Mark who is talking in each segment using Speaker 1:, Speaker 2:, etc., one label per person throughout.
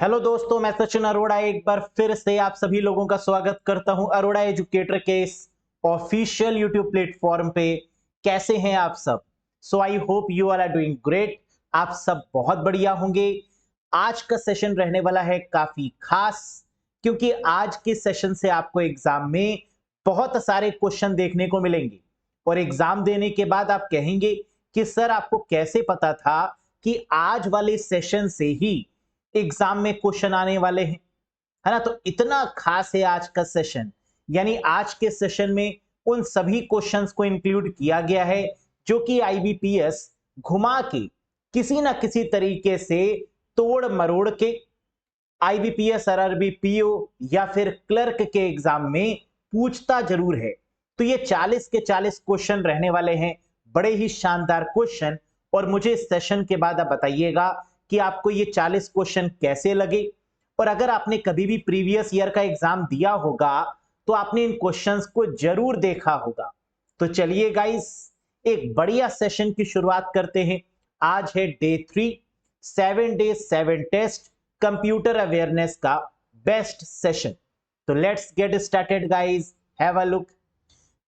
Speaker 1: Hello दोस्तों, मैं सचिन अरोड़ा एक बार फिर से आप सभी लोगों का स्वागत करता हूं अरोड़ा एजुकेटर के इस ऑफिशियल यूट्यूब प्लेटफॉर्म पे। कैसे हैं आप सब? So I hope you are doing great. आप सब बहुत बढ़िया होंगे। आज का सेशन रहने वाला है काफी खास, क्योंकि आज के सेशन से आपको एग्जाम में बहुत सारे क्वेश्चन देखने को मिलेंगे और एग्जाम देने के बाद आप कहेंगे कि सर आपको कैसे पता था कि आज वाले सेशन से ही एग्जाम में क्वेश्चन आने वाले हैं, है ना? तो इतना खास है आज का सेशन, यानी आज के सेशन में उन सभी क्वेश्चंस को इंक्लूड किया गया है जो कि आईबीपीएस घुमा के किसी ना किसी तरीके से तोड़ मरोड़ के आईबीपीएस आरआरबी पीओ या फिर क्लर्क के एग्जाम में पूछता जरूर है। तो ये 40 के 40 क्वेश्चन रहने वाले हैं, बड़े ही शानदार क्वेश्चन। और मुझे इस सेशन के बाद आप बताइएगा कि आपको ये 40 क्वेश्चन कैसे लगे। और अगर आपने कभी भी प्रीवियस ईयर का एग्जाम दिया होगा तो आपने इन क्वेश्चंस को जरूर देखा होगा। तो चलिए गाइस, एक बढ़िया सेशन की शुरुआत करते हैं। आज है day 3, 7 day 7 test computer awareness का बेस्ट सेशन। तो let's get started guys, have a look.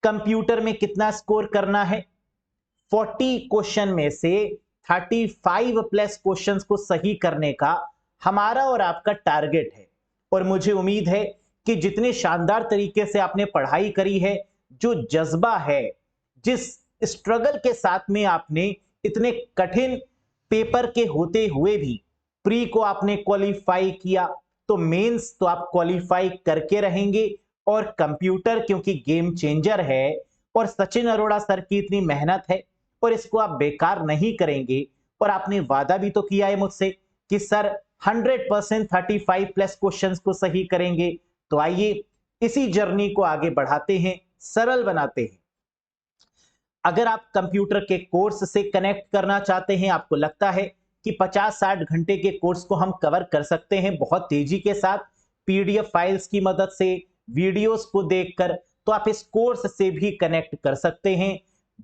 Speaker 1: Computer में कितना स्कोर करना है? 40 क्वेश्चन में से 35 प्लस क्वेश्चंस को सही करने का हमारा और आपका टारगेट है। और मुझे उम्मीद है कि जितने शानदार तरीके से आपने पढ़ाई करी है, जो जज्बा है, जिस स्ट्रगल के साथ में आपने इतने कठिन पेपर के होते हुए भी प्री को आपने क्वालिफाई किया, तो मेंस तो आप क्वालिफाई करके रहेंगे। और कंप्यूटर क्योंकि गेम चेंजर है और सचिन अरोड़ा सर की इतनी मेहनत है और इसको आप बेकार नहीं करेंगे। और आपने वादा भी तो किया है मुझसे कि सर 100% 35 प्लस क्वेश्चंस को सही करेंगे। तो आइए इसी जर्नी को आगे बढ़ाते हैं, सरल बनाते हैं। अगर आप कंप्यूटर के कोर्स से कनेक्ट करना चाहते हैं, आपको लगता है कि 50-60 घंटे के कोर्स को हम कवर कर सकते हैं बहुत तेजी के साथ पीडीएफ फाइल्स की मदद से, वीडियोस को देखकर, तो आप इस कोर्स से भी कनेक्ट कर सकते हैं।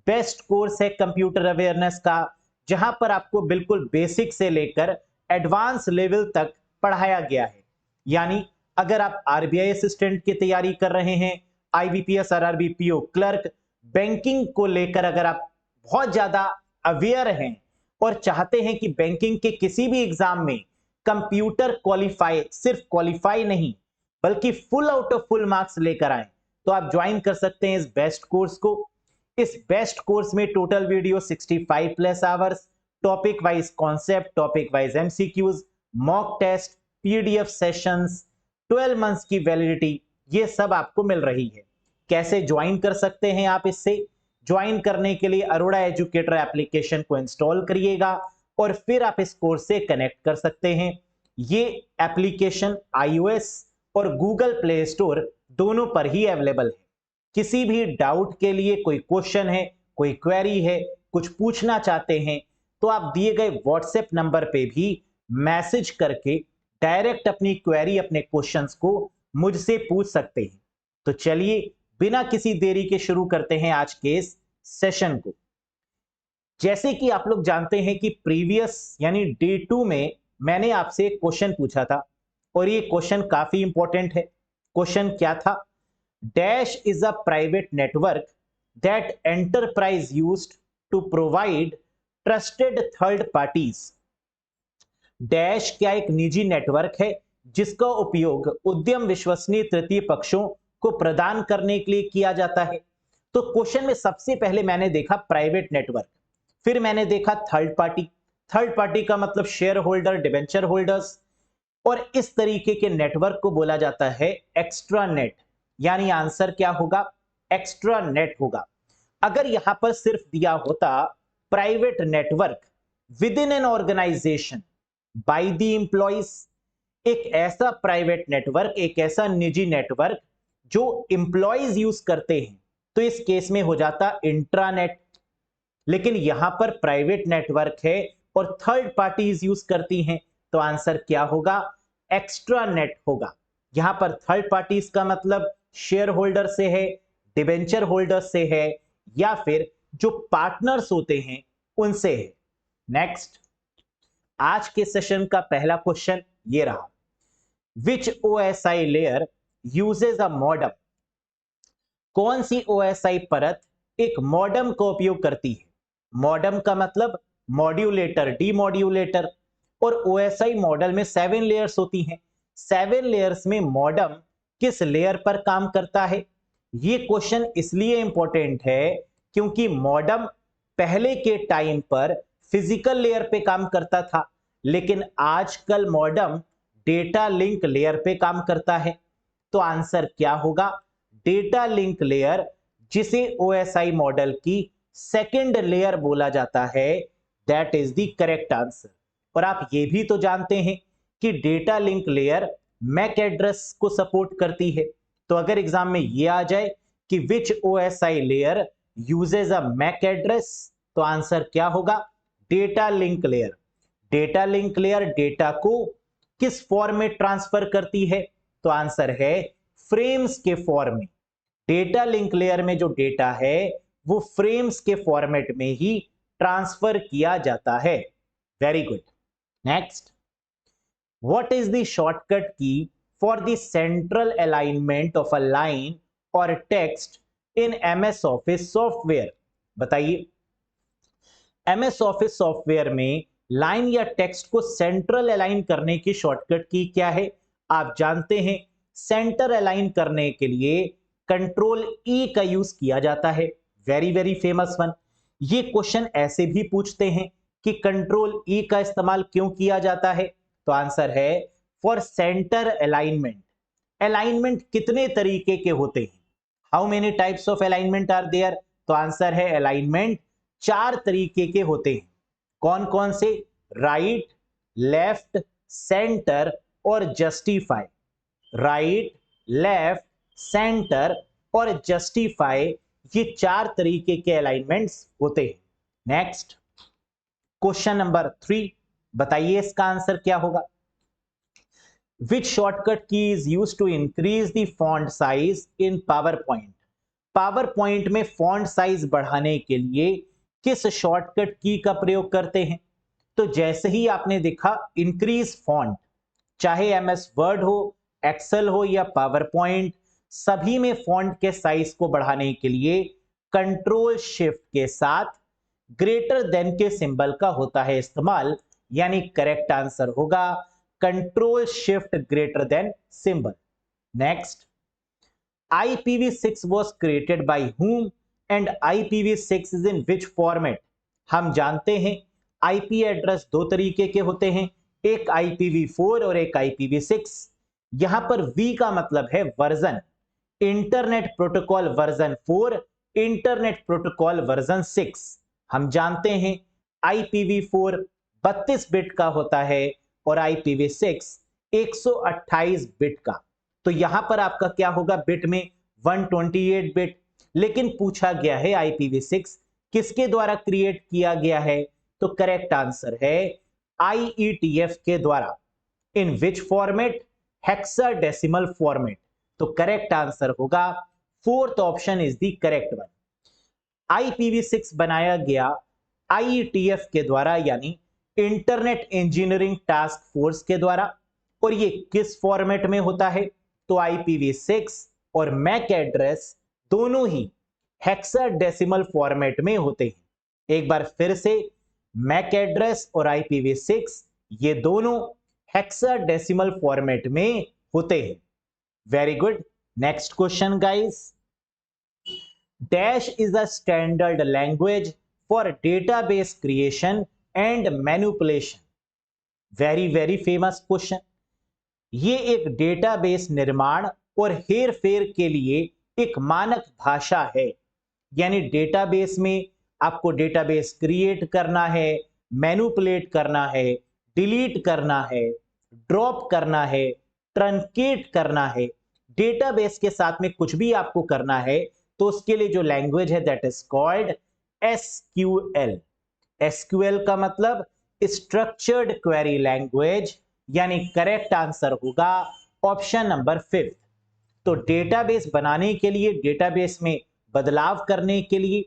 Speaker 1: बेस्ट कोर्स है कंप्यूटर अवेयरनेस का, जहां पर आपको बिल्कुल बेसिक से लेकर एडवांस लेवल तक पढ़ाया गया है। यानी अगर आप आरबीआई असिस्टेंट की तैयारी कर रहे हैं, IBPS RRB PO clerk, banking को लेकर अगर आप बहुत ज्यादा अवेयर हैं और चाहते हैं कि बैंकिंग के किसी भी एग्जाम में कंप्यूटर क्वालिफाई, सिर्फ क्वालिफाई नहीं बल्कि full out of full marks लेकर आए, तो आप ज्वाइन कर सकते हैं इस बेस्ट कोर्स को। इस बेस्ट कोर्स में total video 65 plus hours, topic wise concept, topic wise MCQs, mock test, PDF sessions, 12 months की वैलिडिटी, ये सब आपको मिल रही है। कैसे ज्वाइन कर सकते हैं आप? इससे ज्वाइन करने के लिए अरोड़ा एजुकेटर एप्लीकेशन को इंस्टॉल करिएगा और फिर आप इस कोर्स से कनेक्ट कर सकते हैं। ये एप्लीकेशन आईओएस और गूगल प्ले स्टोर दोनों पर ही अवेलेबल है। किसी भी डाउट के लिए, कोई क्वेश्चन है, कोई क्वेरी है, कुछ पूछना चाहते हैं, तो आप दिए गए व्हाट्सएप नंबर पे भी मैसेज करके डायरेक्ट अपनी क्वेरी, अपने क्वेश्चंस को मुझसे पूछ सकते हैं। तो चलिए बिना किसी देरी के शुरू करते हैं आज के इस सेशन को। जैसे कि आप लोग जानते हैं कि प्रीवियस यानी डे 2 में मैंने आपसे एक क्वेश्चन पूछा था और ये क्वेश्चन काफी इंपॉर्टेंट है। क्वेश्चन क्या था? Dash is a private network that enterprise used to provide trusted third parties. Dash क्या एक निजी नेटवर्क है जिसका उपयोग उद्यम विश्वसनीय तृतीय पक्षों को प्रदान करने के लिए किया जाता है। तो क्वेश्चन में सबसे पहले मैंने देखा प्राइवेट नेटवर्क, फिर मैंने देखा थर्ड पार्टी। थर्ड पार्टी का मतलब शेयर होल्डर, डिबेंचर होल्डर्स, और इस तरीके के नेटवर्क को बोला जाता है एक्स्ट्रा नेट। यानी आंसर क्या होगा? एक्स्ट्रा नेट होगा। अगर यहां पर सिर्फ दिया होता private network with in an organisation by the employees, एक ऐसा प्राइवेट नेटवर्क, एक ऐसा निजी नेटवर्क जो एम्प्लॉइज यूज करते हैं, तो इस केस में हो जाता इंट्रानेट। लेकिन यहां पर प्राइवेट नेटवर्क है और थर्ड पार्टीज यूज करती हैं, तो आंसर क्या होगा? एक्स्ट्रा नेट होगा। यहां पर थर्ड पार्टीज का मतलब शेयर होल्डर से है, डिबेंचर होल्डर से है, या फिर जो पार्टनर्स होते हैं उनसे है। नेक्स्ट, आज के सेशन का पहला क्वेश्चन ये रहा। Which OSI layer uses a modem, कौन सी ओएसआई परत एक मॉडम का उपयोग करती है? मॉडम का मतलब मॉड्यूलेटर, डीमॉड्यूलेटर। और ओएसआई मॉडल में 7 लेयर्स होती हैं। 7 लेयर्स में मॉडम किस लेयर पर काम करता है? ये क्वेश्चन इसलिए इंपॉर्टेंट है क्योंकि मॉडम पहले के टाइम पर फिजिकल लेयर पे काम करता था, लेकिन आजकल मॉडम डेटा लिंक लेयर पे काम करता है। तो आंसर क्या होगा? डेटा लिंक लेयर, जिसे ओएसआई मॉडल की सेकंड लेयर बोला जाता है, that is the correct answer. और आप ये भी तो जानते हैं कि data link layer MAC address को सपोर्ट करती है। तो अगर एग्जाम में ये आ जाए कि which OSI layer uses a MAC address, तो आंसर क्या होगा? Data link layer. Data link layer data को किस फॉर्म में ट्रांसफर करती है? तो आंसर है फ्रेम्स के फॉर्म में। डेटा लिंक लेयर में जो डेटा है वो फ्रेम्स के फॉर्मेट में ही ट्रांसफर किया जाता है। Very good. Next, what is the shortcut key for the central alignment of a line और text in MS office software? बताइए। एमएस ऑफिस सॉफ्टवेयर में लाइन या टेक्स्ट को सेंट्रल अलाइन करने की शॉर्टकट की क्या है? आप जानते हैं, सेंटर अलाइन करने के लिए कंट्रोल ई का यूज किया जाता है। Very very famous one. ये क्वेश्चन ऐसे भी पूछते हैं कि कंट्रोल ई का इस्तेमाल क्यों किया जाता है? तो आंसर है फॉर सेंटर अलाइनमेंट। अलाइनमेंट कितने तरीके के होते हैं? How many types of alignment are there? तो आंसर है अलाइनमेंट 4 तरीके के होते हैं। कौन कौन से? राइट, लेफ्ट, सेंटर और जस्टिफाई। राइट, लेफ्ट, सेंटर और जस्टिफाई, ये 4 तरीके के अलाइनमेंट्स होते हैं। नेक्स्ट, क्वेश्चन नंबर 3, बताइए इसका आंसर क्या होगा? Which shortcut key is used to increase the font size in PowerPoint? PowerPoint में फॉन्ट साइज बढ़ाने के लिए किस शॉर्टकट की का प्रयोग करते हैं? तो जैसे ही आपने देखा इंक्रीज फॉन्ट, चाहे एमएस वर्ड हो, एक्सेल हो या पावर पॉइंट, सभी में फॉन्ट के साइज को बढ़ाने के लिए कंट्रोल शिफ्ट के साथ ग्रेटर देन के सिंबल का होता है इस्तेमाल। यानी करेक्ट आंसर होगा control shift greater than symbol. Next, IPv6 was created by whom and IPv6 is in which format? हम जानते हैं आईपी एड्रेस 2 तरीके के होते हैं, एक IPv4 और एक IPv6। यहां पर V का मतलब है version, internet protocol version 4, internet protocol version 6। हम जानते हैं IPv4 32 बिट का होता है और IPv6 128 बिट का। तो यहां पर आपका क्या होगा? बिट में 128 बिट। लेकिन पूछा गया है IPv6 किसके द्वारा क्रिएट किया गया है? तो करेक्ट आंसर है IETF के द्वारा। इन विच फॉर्मेट? Hexadecimal format. तो करेक्ट आंसर होगा fourth option is the correct one. IPv6 बनाया गया IETF के द्वारा, यानी इंटरनेट इंजीनियरिंग टास्क फोर्स के द्वारा। और ये किस फॉर्मेट में होता है? तो IPv6 और मैक एड्रेस दोनों ही हेक्साडेसिमल फॉर्मेट में होते हैं। एक बार फिर से, मैक एड्रेस और IPv6 ये दोनों हेक्साडेसिमल फॉर्मेट में होते हैं। Very good. Next question guys, dash is a standard language for database creation and manipulation. Very very famous question. ये एक डेटाबेस निर्माण और हेर फेर के लिए एक मानक भाषा है। यानी डेटाबेस में आपको डेटाबेस क्रिएट करना है, मैनिपुलेट करना है, डिलीट करना है, ड्रॉप करना है, ट्रंकेट करना है, डेटाबेस के साथ में कुछ भी आपको करना है, तो उसके लिए जो लैंग्वेज है that is called SQL। SQL का मतलब स्ट्रक्चर्ड क्वेरी लैंग्वेज। यानी करेक्ट आंसर होगा ऑप्शन नंबर 5। तो डेटाबेस बनाने के लिए, डेटाबेस में बदलाव करने के लिए,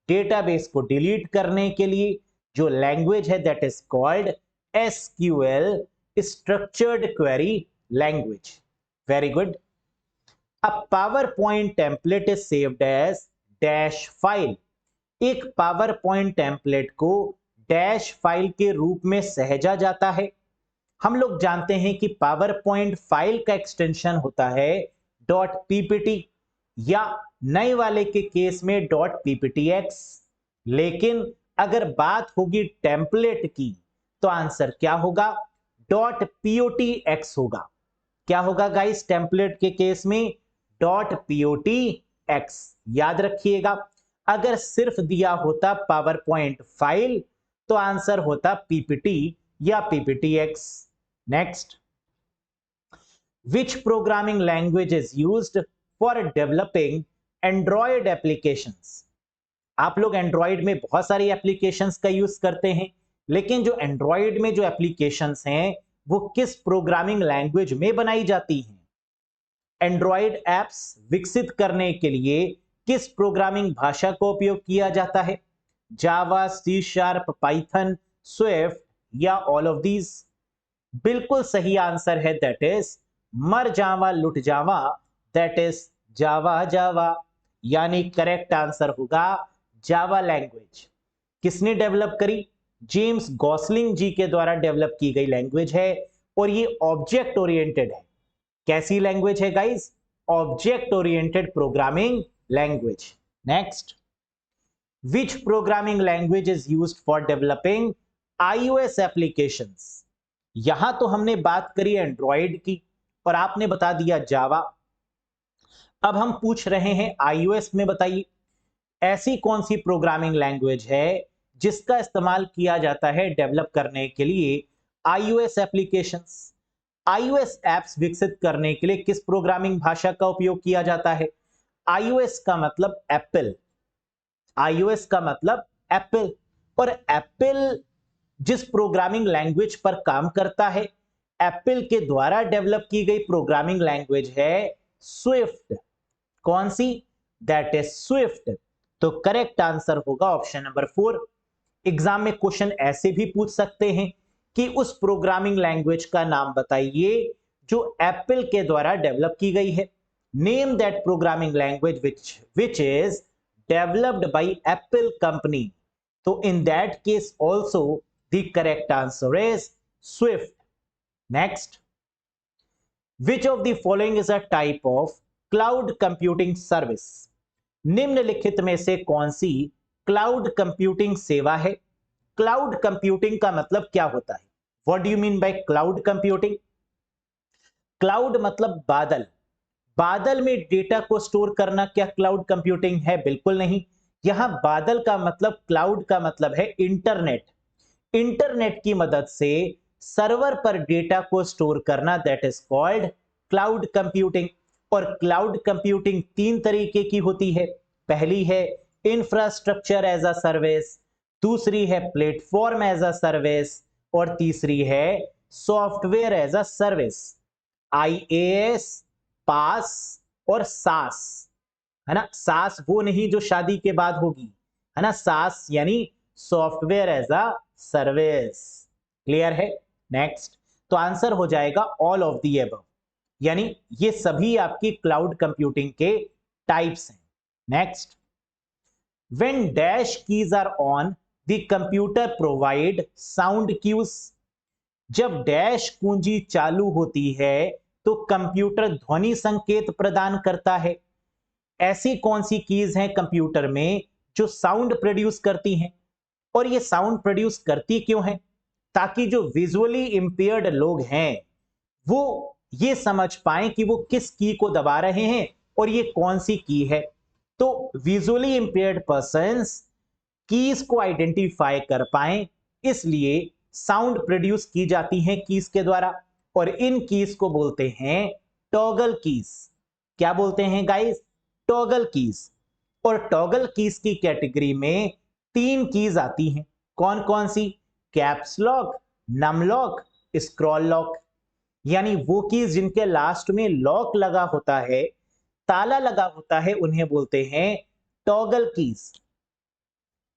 Speaker 1: डेटाबेस को डिलीट करने के लिए जो लैंग्वेज है that is called SQL, structured query language. Very good. A PowerPoint template is saved as dash file. एक PowerPoint template को dash file के रूप में सहेजा जाता है. हम लोग जानते हैं कि PowerPoint फाइल का एक्सटेंशन होता है .ppt या नए वाले के केस में .pptx. लेकिन अगर बात होगी टेम्पलेट की तो आंसर क्या होगा? .potx होगा. क्या होगा गाइस टेम्पलेट के केस में? .potx. याद रखिएगा, अगर सिर्फ दिया होता PowerPoint फाइल तो आंसर होता ppt या pptx. Next, which programming language is used for developing Android applications? आप लोग एंड्रॉयड में बहुत सारी एप्लीकेशंस का यूज करते हैं, लेकिन जो एंड्रॉयड में जो एप्लीकेशंस हैं वो किस प्रोग्रामिंग लैंग्वेज में बनाई जाती हैं? एंड्रॉयड एप्स विकसित करने के लिए किस प्रोग्रामिंग भाषा का उपयोग किया जाता है? जावा, सी शार्प, पाइथन, स्विफ्ट या ऑल ऑफ दीज? बिल्कुल सही आंसर है दैट इज मर जावा लुट जावा, दैट इज जावा जावा. यानी करेक्ट आंसर होगा जावा लैंग्वेज. किसने डेवलप करी? जेम्स गॉसलिंग जी के द्वारा डेवलप की गई लैंग्वेज है और ये ऑब्जेक्ट ओरिएंटेड है. कैसी लैंग्वेज है guys? Object oriented programming language. Next, which programming language is used for developing iOS applications? यहां तो हमने बात करी एंड्रॉयड की और आपने बता दिया जावा. अब हम पूछ रहे हैं iOS में बताइए ऐसी कौन सी प्रोग्रामिंग लैंग्वेज है जिसका इस्तेमाल किया जाता है डेवलप करने के लिए iOS एप्लीकेशंस? iOS एप्स विकसित करने के लिए किस प्रोग्रामिंग भाषा का उपयोग किया जाता है? iOS का मतलब एप्पल. iOS का मतलब एप्पल, और एप्पल जिस प्रोग्रामिंग लैंग्वेज पर काम करता है, एप्पल के द्वारा डेवलप की गई प्रोग्रामिंग लैंग्वेज है स्विफ्ट. कौन सी? That is Swift. तो करेक्ट आंसर होगा ऑप्शन नंबर 4. एग्जाम में क्वेश्चन ऐसे भी पूछ सकते हैं कि उस प्रोग्रामिंग लैंग्वेज का नाम बताइए जो एप्पल के द्वारा डेवलप की गई है. Name that programming language which is developed by Apple company. तो in that case also the correct answer is Swift. Next, which of the following is a type of cloud computing service? निम्नलिखित में से कौन सी cloud computing सेवा है? Cloud computing का मतलब क्या होता है? What do you mean by cloud computing? Cloud मतलब बादल. बादल में डेटा को स्टोर करना क्या क्लाउड कंप्यूटिंग है? बिल्कुल नहीं. यहां बादल का मतलब, क्लाउड का मतलब है इंटरनेट. इंटरनेट की मदद से सर्वर पर डेटा को स्टोर करना, that is called cloud computing. और क्लाउड कंप्यूटिंग 3 तरीके की होती है. पहली है इंफ्रास्ट्रक्चर एज अ सर्विस, दूसरी है प्लेटफॉर्म एज अ सर्विस और तीसरी है software as a service. IaaS, PaaS और सास, है ना. सास वो नहीं जो शादी के बाद होगी, है ना. सास यानी software as a service. Clear है? नेक्स्ट, तो आंसर हो जाएगा ऑल ऑफ द अबव, यानी ये सभी आपकी क्लाउड कंप्यूटिंग के टाइप्स हैं. Next, when dash keys are on the computer provide sound cues. जब डैश कुंजी चालू होती है तो कंप्यूटर ध्वनि संकेत प्रदान करता है. ऐसी कौन सी कीज हैं कंप्यूटर में जो साउंड प्रोड्यूस करती हैं? और ये साउंड प्रोड्यूस करती क्यों है? ताकि जो विजुअली इंपेयर्ड लोग हैं वो ये समझ पाएं कि वो किस की को दबा रहे हैं और ये कौन सी की है. तो विजुअली इंपेयर्ड पर्संस कीज को आइडेंटिफाई कर पाएं, इसलिए साउंड प्रोड्यूस की जाती हैं कीज के द्वारा, और इन कीज को बोलते हैं टॉगल कीज. क्या बोलते हैं गाइस? Toggle keys. और टॉगल कीज की कैटेगरी में 3 कीज आती हैं. कौन कौन सी? Caps lock, num lock, scroll lock. यानी वो कीज जिनके लास्ट में लॉक लगा होता है, ताला लगा होता है, उन्हें बोलते हैं टॉगल कीज.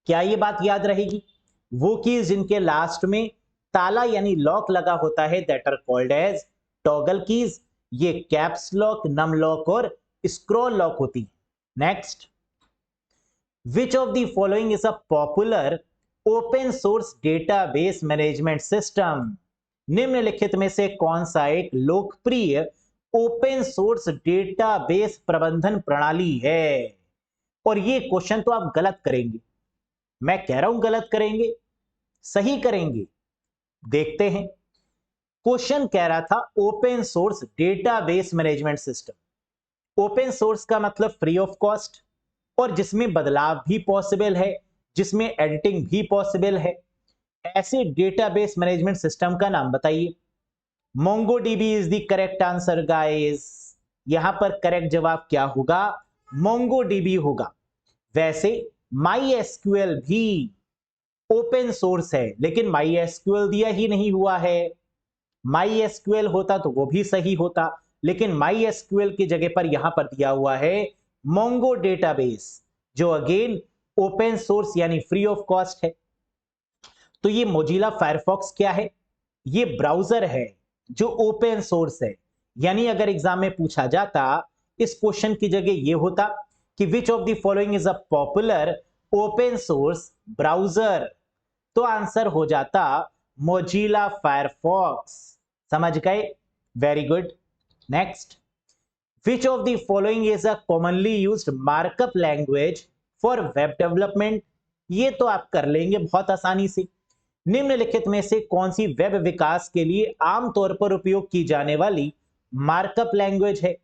Speaker 1: क्या ये बात याद रहेगी? वो कीज जिनके लास्ट में ताला यानी लॉक लगा होता है, that are called as toggle keys, ये कैप्स लॉक, नम लॉक और स्क्रॉल लॉक होती है। Next, which of the following is a popular open source database management system? निम्नलिखित में से कौन सा एक लोकप्रिय ओपन सोर्स डेटाबेस प्रबंधन प्रणाली है? और ये क्वेश्चन तो आप गलत करेंगे, मैं कह रहा हूं गलत करेंगे, सही करेंगे, देखते हैं। क्वेश्चन कह रहा था open source database management system. Open source का मतलब फ्री ऑफ कॉस्ट और जिसमें बदलाव भी पॉसिबल है, जिसमें एडिटिंग भी पॉसिबल है, ऐसे डेटाबेस मैनेजमेंट सिस्टम का नाम बताइए। MongoDB is the correct answer guys. यहां पर करेक्ट जवाब क्या होगा? मोंगोडीबी होगा। वैसे माई एसक्यूएल भी ओपन सोर्स है, लेकिन माई एसक्यूएल दिया ही नहीं हुआ है। माई एसक्यूएल होता तो वो भी सही होता, लेकिन माई एसक्यूएल की जगह पर यहां पर दिया हुआ है मोंगो डेटाबेस, जो अगेन ओपन सोर्स यानी फ्री ऑफ कॉस्ट है। तो ये मोजिला फायरफॉक्स क्या है? ये ब्राउजर है जो ओपन सोर्स है। यानी अगर एग्जाम में पूछा जाता, इस क्वेश्चन की जगह ये होता कि which of the following is a popular open source browser, तो आंसर हो जाता मोजिला फायरफॉक्स। समझ गए? Very good. Next, which of the following is a commonly used markup language for web development? ये तो आप कर लेंगे बहुत आसानी से। निम्नलिखित में से कौन सी वेब विकास के लिए आमतौर पर उपयोग की जाने वाली मार्कअप लैंग्वेज है?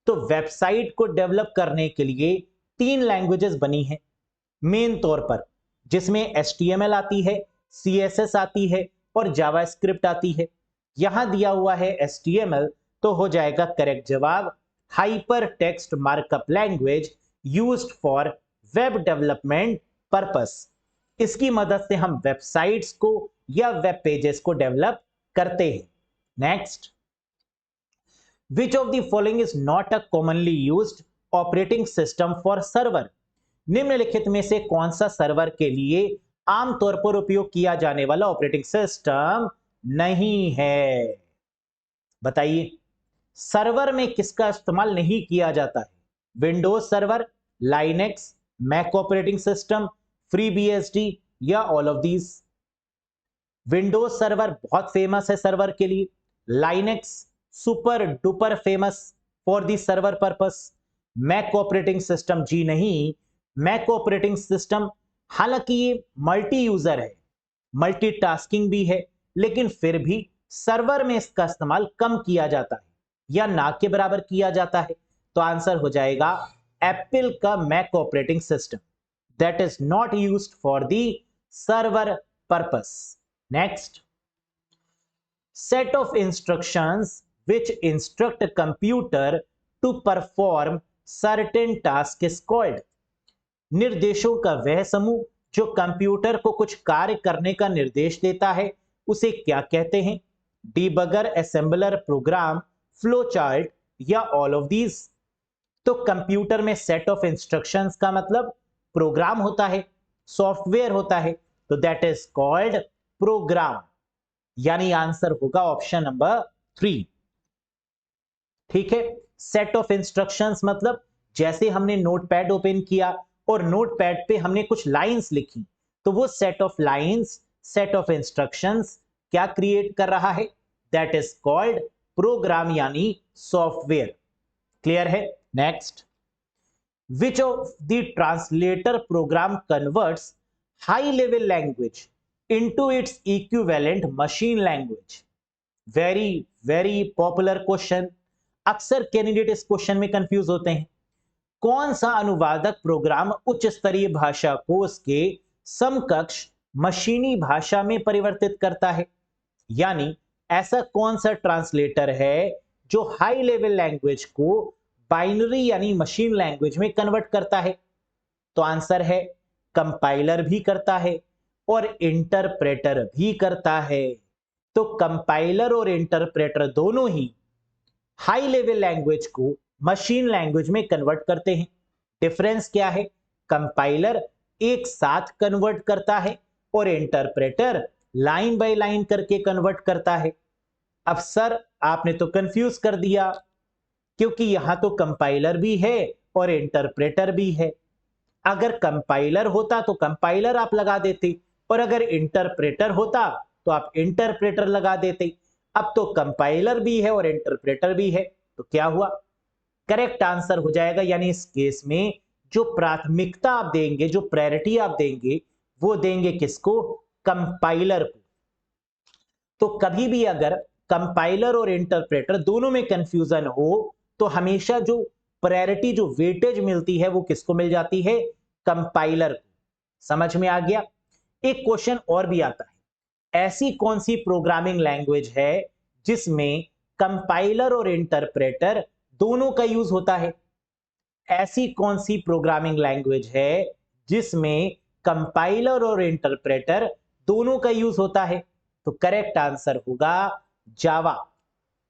Speaker 1: तो वेबसाइट को डेवलप करने के लिए 3 लैंग्वेजेस बनी हैं मेन तौर पर, जिसमें HTML आती है, CSS आती है और जावास्क्रिप्ट आती है। यहां दिया हुआ है HTML, तो हो जाएगा करेक्ट जवाब hyper text markup language used for web development purpose. इसकी मदद से हम वेबसाइट्स को या वेब पेजेस को डेवलप करते हैं। Next, which of the following is not a commonly used operating system for server? निम्नलिखित में से कौन सा सर्वर के लिए आमतौर पर उपयोग किया जाने वाला ऑपरेटिंग सिस्टम नहीं है? बताइए, सर्वर में किसका इस्तेमाल नहीं किया जाता है? Windows server, Linux, Mac operating system, free BSD या all of these? Windows server बहुत फेमस है सर्वर के लिए, Linux super duper famous for the server purpose, Mac operating system जी नहीं। मैक ऑपरेटिंग सिस्टम हालांकि ये मल्टी यूजर है, मल्टीटास्किंग भी है, लेकिन फिर भी सर्वर में इसका इस्तेमाल कम किया जाता है या ना के बराबर किया जाता है। तो आंसर हो जाएगा एप्पल का Mac operating system, that is not used for the server purpose. Next, set of instructions which instruct a computer to perform certain task is called? निर्देशों का वह समूह जो कंप्यूटर को कुछ कार्य करने का निर्देश देता है, उसे क्या कहते हैं? Debugger, assembler, program, flow chart या ऑल ऑफ दीज? तो कंप्यूटर में सेट ऑफ इंस्ट्रक्शंस का मतलब प्रोग्राम होता है, सॉफ्टवेयर होता है, तो दैट इज कॉल्ड प्रोग्राम। यानी आंसर होगा ऑप्शन नंबर 3। ठीक है, सेट ऑफ इंस्ट्रक्शंस मतलब जैसे हमने नोटपैड ओपन किया और नोटपैड पे हमने कुछ लाइंस लिखी, तो वो set of lines, set of instructions क्या क्रिएट कर रहा है? दैट इज कॉल्ड प्रोग्राम यानी सॉफ्टवेयर। क्लियर है? Next, which of the translator program converts high level language into its equivalent machine language? Very very popular question. अक्सर candidate इस question में confuse होते हैं। कौन सा अनुवादक प्रोग्राम उच्च स्तरीय भाषा को उसके समकक्ष मशीनी भाषा में परिवर्तित करता है? यानी ऐसा कौन सा ट्रांसलेटर है जो हाई लेवल लैंग्वेज को बाइनरी यानी मशीन लैंग्वेज में कन्वर्ट करता है? तो आंसर है कंपाइलर भी करता है और इंटरप्रेटर भी करता है। तो कंपाइलर और इंटरप्रेटर दोनों ही हाई लेवल लैंग्वेज को मशीन लैंग्वेज में कन्वर्ट करते हैं। डिफरेंस क्या है? कंपाइलर एक साथ कन्वर्ट करता है और इंटरप्रेटर लाइन बाय लाइन करके कन्वर्ट करता है। अब सर आपने तो कंफ्यूज कर दिया, क्योंकि यहां तो कंपाइलर भी है और इंटरप्रेटर भी है। अगर कंपाइलर होता तो कंपाइलर आप लगा देते, और अगर इंटरप्रेटर होता तो आप इंटरप्रेटर लगा देते। अब तो कंपाइलर भी है और इंटरप्रेटर भी है, तो क्या हुआ? करेक्ट आंसर हो जाएगा, यानी इस केस में जो प्राथमिकता आप देंगे, जो प्रायोरिटी आप देंगे, वो देंगे किसको? कंपाइलर को। तो कभी भी अगर कंपाइलर और इंटरप्रेटर दोनों में कंफ्यूजन हो तो हमेशा जो प्रायोरिटी, जो वेटेज मिलती है, वो किसको मिल जाती है? कंपाइलर को। समझ में आ गया? एक क्वेश्चन और भी आता है, ऐसी कौन सी प्रोग्रामिंग लैंग्वेज है जिसमें कंपाइलर और इंटरप्रेटर दोनों का यूज होता है? ऐसी कौन सी प्रोग्रामिंग लैंग्वेज है जिसमें कंपाइलर और इंटरप्रेटर दोनों का यूज होता है? तो करेक्ट आंसर होगा जावा,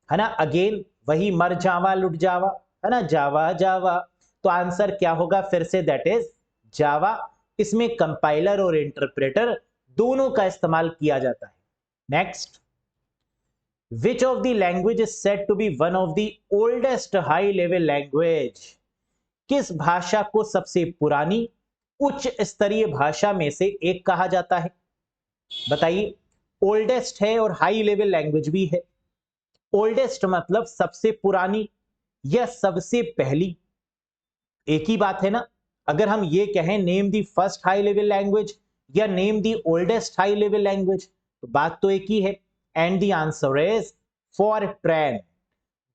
Speaker 1: है ना। अगेन वही मर जावा लुट जावा, है ना, जावा जावा। तो आंसर क्या होगा फिर से? That is Java. इसमें कंपाइलर और इंटरप्रेटर दोनों का इस्तेमाल किया जाता है। Next, which of the language is said to be one of the oldest high level language? किस भाषा को सबसे पुरानी उच्च स्तरीय भाषा में से एक कहा जाता है? बताइए। ओल्डेस्ट है और हाई लेवल लैंग्वेज भी है। ओल्डेस्ट मतलब सबसे पुरानी या सबसे पहली, एक ही बात है ना। अगर हम ये कहें name the first high level language या name the oldest high level language, तो बात तो एक ही है। And the answer is Fortran.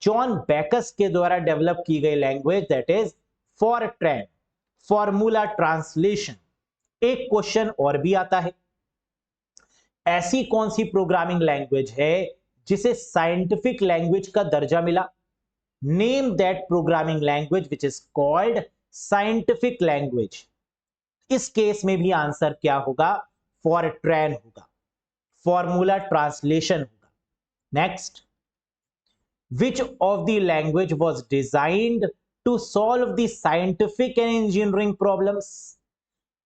Speaker 1: John Backus के द्वारा डेवलप की गई language, that is Fortran, formula translation. एक क्वेश्चन और भी आता है, ऐसी कौन सी प्रोग्रामिंग लैंग्वेज है जिसे साइंटिफिक लैंग्वेज का दर्जा मिला? Name that programming language which is called scientific language. इस केस में भी आंसर क्या होगा? फॉरट्रैन होगा, फॉर्मूला ट्रांसलेशन होगा। Next, which of the language was designed to solve the scientific and engineering problems?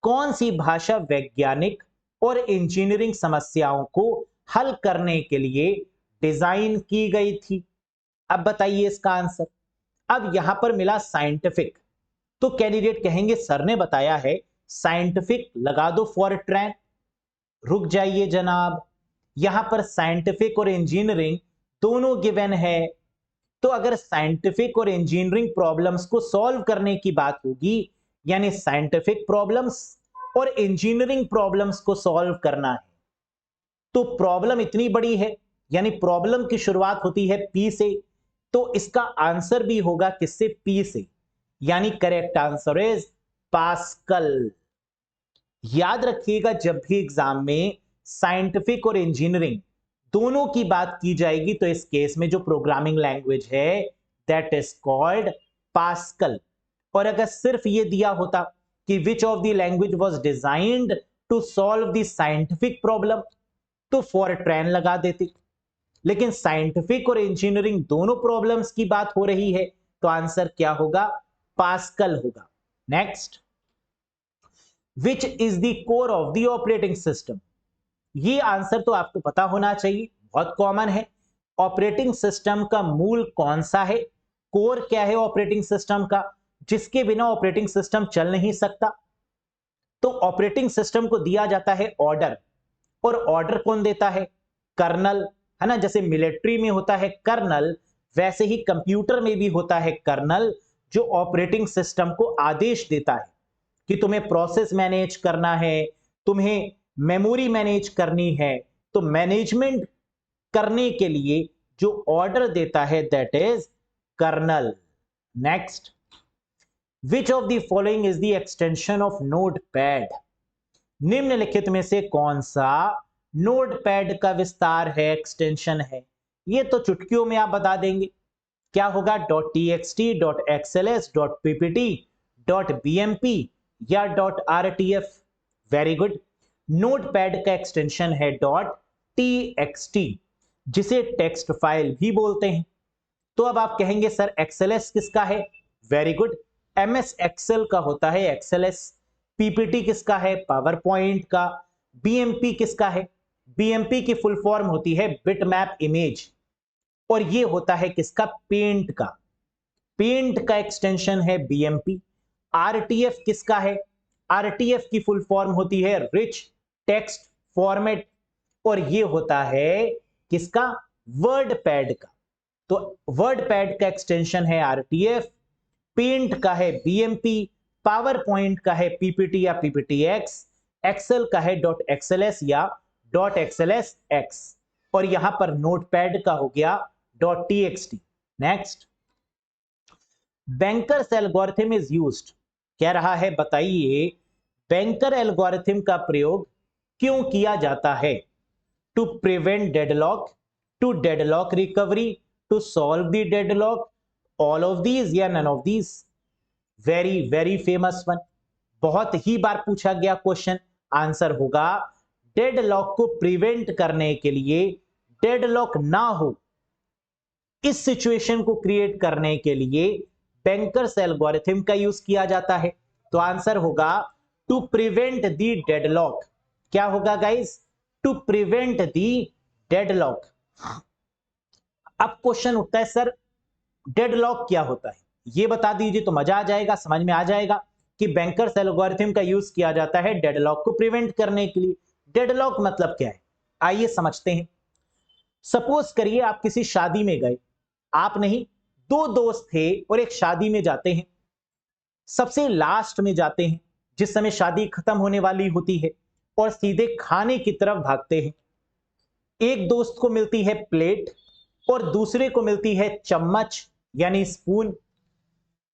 Speaker 1: कौन सी भाषा वैज्ञानिक और इंजीनियरिंग समस्याओं को हल करने के लिए डिजाइन की गई थी? अब बताइए इसका आंसर। अब यहां पर मिला साइंटिफिक, तो कैंडिडेट कहेंगे सर ने बताया है साइंटिफिक, लगा दो फॉरट्रैन। रुक जाइए जनाब, यहां पर साइंटिफिक और इंजीनियरिंग दोनों गिवन है। तो अगर साइंटिफिक और इंजीनियरिंग प्रॉब्लम्स को सॉल्व करने की बात होगी, यानी साइंटिफिक प्रॉब्लम्स और इंजीनियरिंग प्रॉब्लम्स को सॉल्व करना है, तो प्रॉब्लम इतनी बड़ी है, यानी प्रॉब्लम की शुरुआत होती है पी से, तो इसका आंसर भी होगा किससे? पी से। यानी करेक्ट आंसर इज पास्कल। याद रखिएगा, जब भी एग्जाम में साइंटिफिक और इंजीनियरिंग दोनों की बात की जाएगी, तो इस केस में जो प्रोग्रामिंग लैंग्वेज है दैट इज कॉल्ड पास्कल। और अगर सिर्फ ये दिया होता कि which of the language was designed to solve the scientific problem, तो फॉरट्रैन लगा देते। लेकिन साइंटिफिक और इंजीनियरिंग दोनों प्रॉब्लम्स की बात हो रही है, तो आंसर क्या होगा? पास्कल होगा। Next, which is the core of the operating system? ये आंसर तो आपको पता होना चाहिए, बहुत कॉमन है। ऑपरेटिंग सिस्टम का मूल कौन सा है? कोर क्या है ऑपरेटिंग सिस्टम का, जिसके बिना ऑपरेटिंग सिस्टम चल नहीं सकता? तो ऑपरेटिंग सिस्टम को दिया जाता है ऑर्डर, और ऑर्डर कौन देता है? कर्नल, है ना। जैसे मिलिट्री में होता है कर्नल, वैसे ही कंप्यूटर में भी होता है कर्नल, जो ऑपरेटिंग सिस्टम को आदेश देता है कि तुम्हें प्रोसेस मैनेज करना है, तुम्हें मेमोरी मैनेज करनी है। तो मैनेजमेंट करने के लिए जो ऑर्डर देता है that is kernel. Next, which of the following is the extension of Notepad? निम्नलिखित में से कौन सा नोटपैड का विस्तार है, एक्सटेंशन है? ये तो चुटकियों में आप बता देंगे। क्या होगा? .txt, .xls, .ppt, .bmp या .rtf? Very good. नोटपैड का एक्सटेंशन है .txt, जिसे टेक्स्ट फाइल भी बोलते हैं। तो अब आप कहेंगे सर एक्सएलएस किसका है? वेरी गुड, एमएस एक्सेल का होता है एक्सएलएस। पीपीटी किसका है? पावर पॉइंट का। बीएमपी किसका है? बीएमपी की फुल फॉर्म होती है बिटमैप इमेज। और ये होता है किसका, पेंट का। पेंट का एक्सटेंशन है बीएमपी। आरटीएफ किसका है, आरटीएफ की फुल फॉर्म होती है रिच टेक्स्ट फॉर्मेट, और ये होता है किसका, वर्ड पैड का। तो वर्ड पैड का एक्सटेंशन है आरटीएफ, पेंट का है बीएमपी, पावर पॉइंट का है पीपीटी या पीपीटीएक्स, एक्सेल का है डॉट एक्सएलएस या डॉट एक्सएलएस एक्स, और यहां पर नोटपैड का हो गया dot TXT. Next, bankers algorithm is used, कह रहा है बताइए बैंकर एल्गोरिथम का प्रयोग क्यों किया जाता है। To prevent deadlock, to deadlock recovery, to solve the deadlock, all of these या none of these. Very very famous one, बहुत ही बार पूछा गया क्वेश्चन। आंसर होगा डेडलॉक को प्रिवेंट करने के लिए, डेडलॉक ना हो इस सिचुएशन को क्रिएट करने के लिए बैंकर्स एल्गोरिथम का यूज किया जाता है। तो आंसर होगा टू प्रिवेंट द डेडलॉक। क्या होगा guys, to prevent the deadlock. अब क्वेश्चन उठता है सर डेडलॉक क्या होता है, ये बता दीजिए तो मजा आ जाएगा, समझ में आ जाएगा कि बैंकर्स एल्गोरिथम का यूज किया जाता है डेडलॉक को प्रिवेंट करने के लिए। डेडलॉक मतलब क्या है, आइए समझते हैं। सपोज करिए आप किसी शादी में गए, आप नहीं, दो दोस्त थे और एक शादी में जाते हैं। सबसे लास्ट में जाते हैं जिस समय शादी खत्म होने वाली होती है, और सीधे खाने की तरफ भागते हैं। एक दोस्त को मिलती है प्लेट और दूसरे को मिलती है चम्मच यानी स्पून,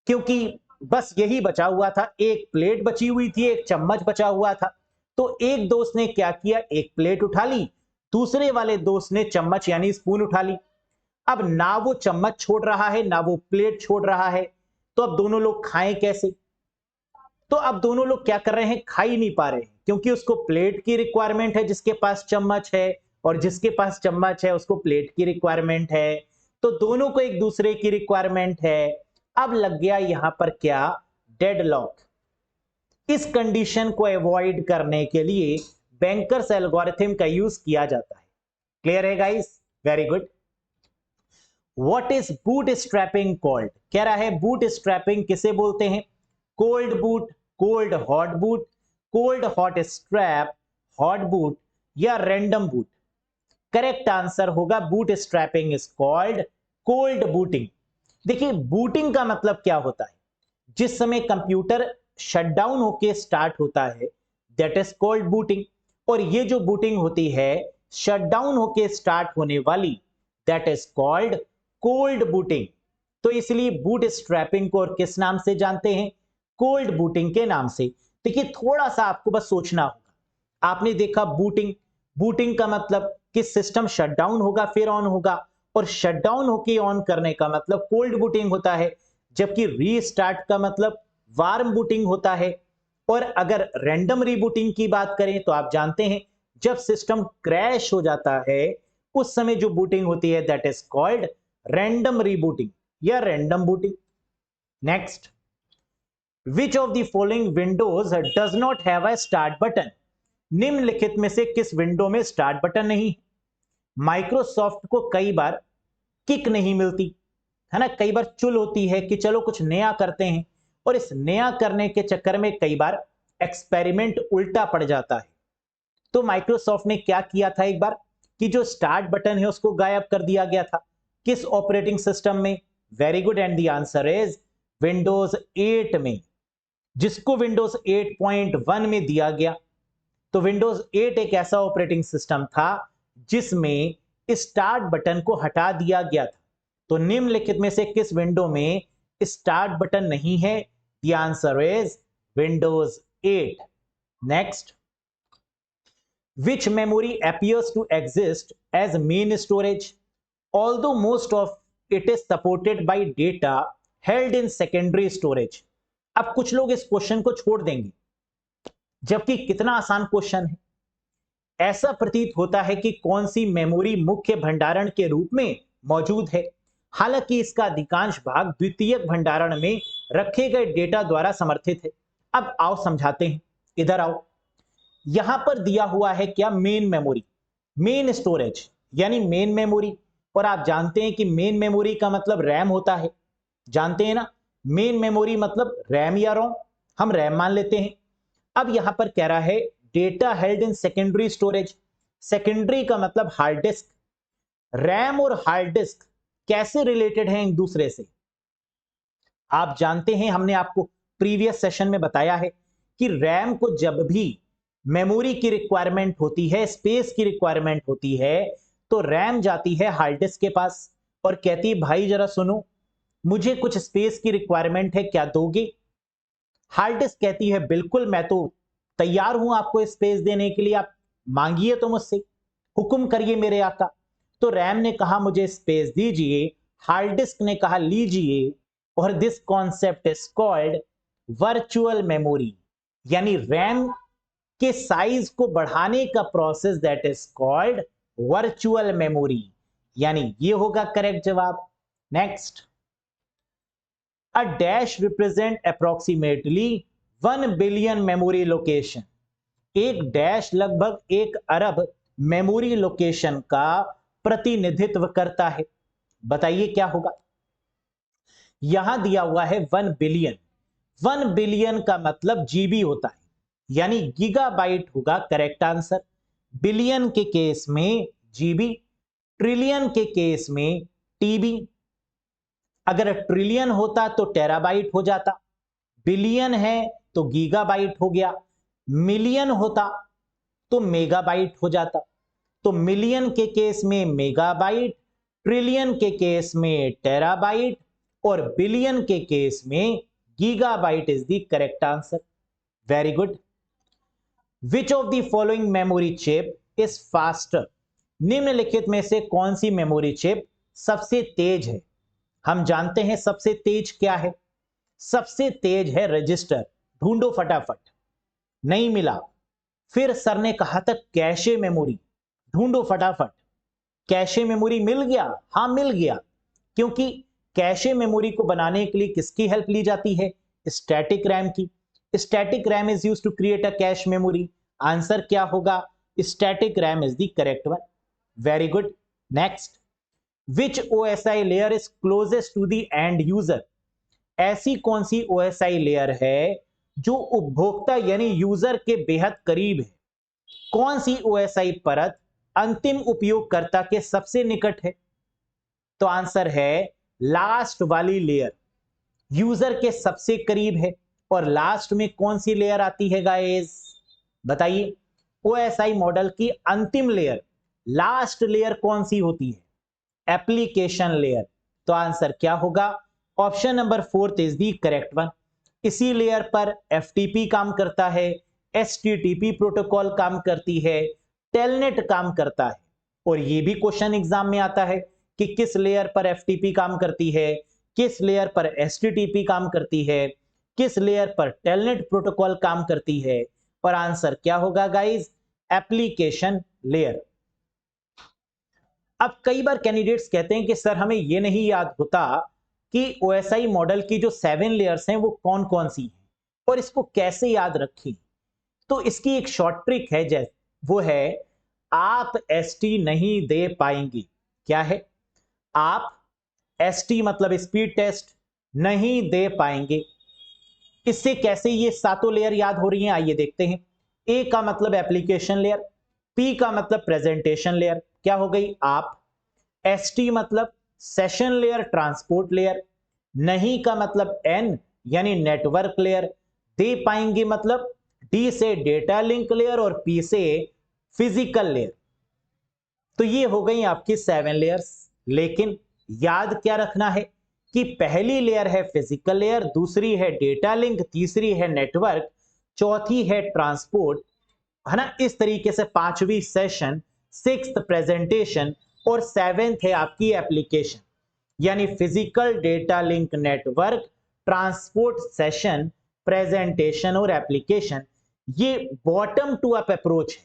Speaker 1: क्योंकि बस यही बचा हुआ था, एक प्लेट बची हुई थी, एक चम्मच बचा हुआ था। तो एक दोस्त ने क्या किया, एक प्लेट उठा ली, दूसरे वाले दोस्त ने चम्मच यानी स्पून उठा ली। अब ना वो चम्मच छोड़ रहा है ना वो प्लेट छोड़ रहा है, तो अब दोनों लोग खाएं कैसे। तो अब दोनों लोग क्या कर रहे हैं, खा ही नहीं पा रहे हैं, क्योंकि उसको प्लेट की रिक्वायरमेंट है जिसके पास चम्मच है, और जिसके पास चम्मच है उसको प्लेट की रिक्वायरमेंट है। तो दोनों को एक दूसरे की रिक्वायरमेंट है। अब लग गया यहां पर क्या, डेडलॉक। इस कंडीशन को अवॉइड करने के लिए बैंकर्स एल्गोरिथम का यूज किया जाता है। क्लियर है guys, very good. What is boot strapping called, कह रहा है बूट स्ट्रैपिंग किसे बोलते हैं, cold boot, cold hot boot, cold hot strap, hot boot या रैंडम बूट। करेक्ट आंसर होगा boot strapping is called cold booting. देखिए बूटिंग का मतलब क्या होता है, जिस समय कंप्यूटर शटडाउन होके स्टार्ट होता है दैट इज कॉल्ड बूटिंग, और ये जो बूटिंग होती है शटडाउन होके स्टार्ट होने वाली that is called cold booting. तो इसलिए बूट स्ट्रैपिंग को और किस नाम से जानते हैं, कोल्ड बूटिंग के नाम से। देखिए थोड़ा सा आपको बस सोचना होगा, आपने देखा बूटिंग, बूटिंग का मतलब कि सिस्टम शटडाउन होगा फिर ऑन होगा, और शटडाउन होके ऑन करने का मतलब कोल्ड बूटिंग होता है, जबकि रीस्टार्ट का मतलब वार्म बूटिंग होता है। और अगर रैंडम रीबूटिंग की बात करें तो आप जानते हैं जब सिस्टम क्रैश हो जाता है उस समय जो बूटिंग होती है that is called random rebooting या random booting. Next, which of the following Windows does not have a start button, निम्नलिखित में से किस विंडो में स्टार्ट बटन नहीं। माइक्रोसॉफ्ट को कई बार किक नहीं मिलती है ना, कई बार चुल होती है कि चलो कुछ नया करते हैं, और इस नया करने के चक्कर में कई बार एक्सपेरिमेंट उल्टा पड़ जाता है। तो माइक्रोसॉफ्ट ने क्या किया था एक बार कि जो स्टार्ट बटन है उसको गायब कर दिया गया था। किस ऑपरेटिंग सिस्टम में, very good, and the answer is Windows 8 में, जिसको विंडोज 8.1 में दिया गया। तो विंडोज 8 एक ऐसा ऑपरेटिंग सिस्टम था जिसमें स्टार्ट बटन को हटा दिया गया था। तो निम्नलिखित में से किस विंडो में स्टार्ट बटन नहीं है, the answer is Windows 8। Next, which memory appears to exist as main storage although most of it is supported by data held in secondary storage। अब कुछ लोग इस क्वेश्चन को छोड़ देंगे, जबकि कितना आसान क्वेश्चन है। ऐसा प्रतीत होता है कि कौन सी मेमोरी मुख्य भंडारण के रूप में मौजूद है, हालांकि इसका अधिकांश भाग द्वितीयक भंडारण में रखे गए डेटा द्वारा समर्थित है। अब आओ समझाते हैं, इधर आओ। यहां पर दिया हुआ है क्या, मेन मेमोरी, मेन स्टोरेज यानी मेन मेमोरी, और आप जानते हैं कि मेन मेमोरी का मतलब रैम होता है, जानते हैं ना, मेन मेमोरी मतलब रैम या रोम, हम रैम मान लेते हैं। अब यहां पर कह रहा है data held in secondary storage, secondary का मतलब हार्ड डिस्क। रैम और हार्ड डिस्क कैसे रिलेटेड हैं एक दूसरे से? आप जानते हैं, हमने आपको प्रीवियस सेशन में बताया है कि रैम को जब भी मेमोरी की रिक्वायरमेंट होती है, स्पेस की रिक्वायरमेंट होती है, तो रैम जाती है हार्ड डिस्क के पास और कहती है भाई जरा सुनो, मुझे कुछ स्पेस की रिक्वायरमेंट है, क्या दोगे? हार्ड डिस्क कहती है बिल्कुल, मैं तो तैयार हूं आपको स्पेस देने के लिए, आप मांगिए तो मुझसे, हुक्म करिए मेरे आका। तो रैम ने कहा मुझे स्पेस दीजिए, हार्ड डिस्क ने कहा लीजिए, और this concept is called virtual memory. यानी रैम के साइज को बढ़ाने का process that is called virtual memory, यानी ये होगा करेक्ट जवाब। Next, a dash represent approximately 1 billion memory location, एक डैश लगभग 1 अरब मेमोरी लोकेशन का प्रतिनिधित्व करता है। बताइए क्या होगा? यहां दिया हुआ है 1 बिलियन, 1 बिलियन का मतलब जीबी होता है, यानी गीगाबाइट होगा करेक्ट आंसर। बिलियन के केस में जीबी, ट्रिलियन के केस में टीबी। अगर ट्रिलियन होता तो टेराबाइट हो जाता, बिलियन है तो गीगाबाइट हो गया, मिलियन होता तो मेगाबाइट हो जाता। तो मिलियन के केस में मेगाबाइट, ट्रिलियन के केस में टेराबाइट और बिलियन के केस में gigabyte is the correct answer. Very good. Which of the following memory chip is faster, निम्नलिखित में से कौन सी मेमोरी चिप सबसे तेज है? हम जानते हैं सबसे तेज क्या है, सबसे तेज है रजिस्टर। ढूंढो फटाफट, नहीं मिला। फिर सर ने कहा था कैशे मेमोरी, ढूंढो फटाफट। कैशे मेमोरी मिल गया? हां मिल गया, क्योंकि कैशे मेमोरी को बनाने के लिए किसकी हेल्प ली जाती है? स्टैटिक रैम की। Static RAM is used to create a cache memory. Answer क्या होगा? Static RAM is the correct one. Very good. Next, which OSI layer is closest to the end user, ऐसी कौन सी OSI layer है जो उपभोक्ता यानी यूजर के बेहद करीब है? कौन सी ओएसआई परत अंतिम उपयोगकर्ता के सबसे निकट है? तो आंसर है लास्ट वाली लेयर, यूजर के सबसे करीब है। और लास्ट में कौन सी लेयर आती है गाइस? बताइए, ओएसआई मॉडल की अंतिम लेयर, लास्ट लेयर कौन सी होती है? Application layer. तो आंसर क्या होगा? Option number 4 is the correct one. इसी लेयर पर एफटीपी काम करता है, एचटीटीपी प्रोटोकॉल काम करती है, टेलनेट काम करता है। और यह भी क्वेश्चन एग्जाम में आता है कि किस लेयर पर एफटीपी काम करती है, किस लेयर पर एचटीटीपी काम करती है, किस लेयर पर टेलनेट प्रोटोकॉल काम करती है। और आंसर क्या होगा गाइस? Application layer. अब कई बार कैंडिडेट्स कहते हैं कि सर हमें यह नहीं याद होता कि ओएसआई मॉडल की जो 7 लेयर्स हैं वो कौन कौन सी हैं और इसको कैसे याद रखें। तो इसकी एक शॉर्ट ट्रिक है, जैसे वो है आप एसटी नहीं दे पाएंगे। क्या है? आप एसटी मतलब स्पीड टेस्ट नहीं दे पाएंगे। इससे कैसे ये सातों लेयर याद हो रही हैं, आइए देखते हैं। ए का मतलब एप्लीकेशन लेयर, पी का मतलब प्रेजेंटेशन लेयर, क्या हो गई आप। एसटी मतलब सेशन लेयर ट्रांसपोर्ट लेयर, नहीं का मतलब एन यानी नेटवर्क लेयर, दे पाएंगे मतलब डी से डेटा लिंक लेयर और पी से फिजिकल लेयर। तो ये हो गई आपकी 7 लेयर्स। लेकिन याद क्या रखना है कि पहली लेयर है फिजिकल लेयर, दूसरी है डेटा लिंक, तीसरी है नेटवर्क, चौथी है ट्रांसपोर्ट, है ना। इस तरीके से पांचवी सेशन, सिक्स्थ प्रेजेंटेशन और सेवेंथ है आपकी एप्लीकेशन। यानी physical, data link, network, transport, session, presentation और एप्लीकेशन। ये बॉटम टू अप अप्रोच है।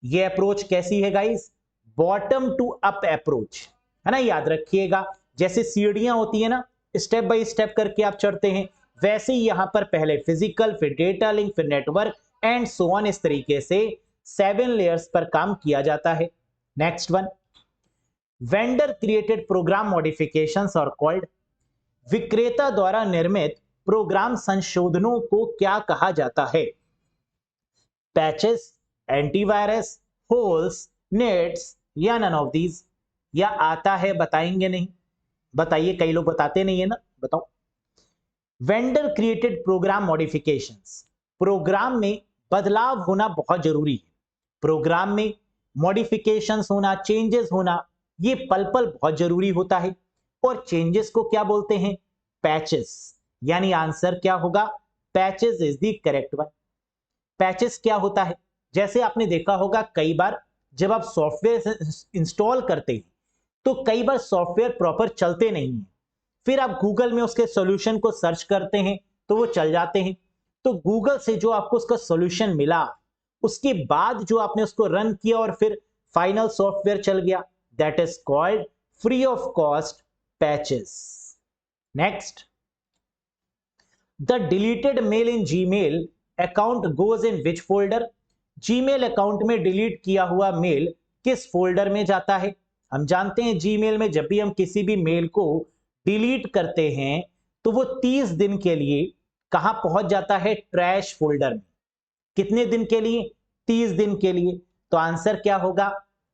Speaker 1: ये अप्रोच कैसी है guys? Bottom to up approach, है ना। याद रखिएगा, जैसे सीढ़ियां होती है ना, स्टेप बाय स्टेप करके आप चढ़ते हैं, वैसे ही यहां पर पहले फिजिकल, फिर डेटा लिंक, फिर नेटवर्क एंड सो ऑन, इस तरीके से 7 लेयर्स पर काम किया जाता है। Next one, vendor created program modifications are called, विक्रेता द्वारा निर्मित प्रोग्राम संशोधनों को क्या कहा जाता है? पैचेस, एंटीवायरस, होल्स, नेट्स या नन ऑफ दीज? या आता है बताएंगे नहीं? बताइए, कई लोग बताते नहीं है ना, बताओ। Vendor created program modifications, program में बदलाव होना बहुत जरूरी है। प्रोग्राम में मॉडिफिकेशंस होना, चेंजेस होना, ये पल पल बहुत जरूरी होता है। और चेंजेस को क्या बोलते हैं? पैचेस। यानी आंसर क्या होगा? Patches is the correct one. Patches क्या होता है? जैसे आपने देखा होगा कई बार जब आप सॉफ्टवेयर इंस्टॉल करते हैं तो कई बार सॉफ्टवेयर प्रॉपर चलते नहीं है, फिर आप गूगल में उसके सॉल्यूशन को सर्च करते हैं तो वो चल जाते हैं। तो गूगल से जो आपको उसका सॉल्यूशन मिला, उसके बाद जो आपने उसको रन किया और फिर फाइनल सॉफ्टवेयर चल गया, that is called free of cost patches. Next, the deleted mail in Gmail account goes in which folder? Gmail account में डिलीट किया हुआ मेल किस फोल्डर में जाता है? हम जानते हैं जीमेल में जब भी हम किसी भी मेल को डिलीट करते हैं तो वो 30 दिन के लिए कहां पहुंच जाता है? ट्रैश फोल्डर में। कितने दिन के लिए? 30 दिन के लिए। तो आंसर क्या होगा?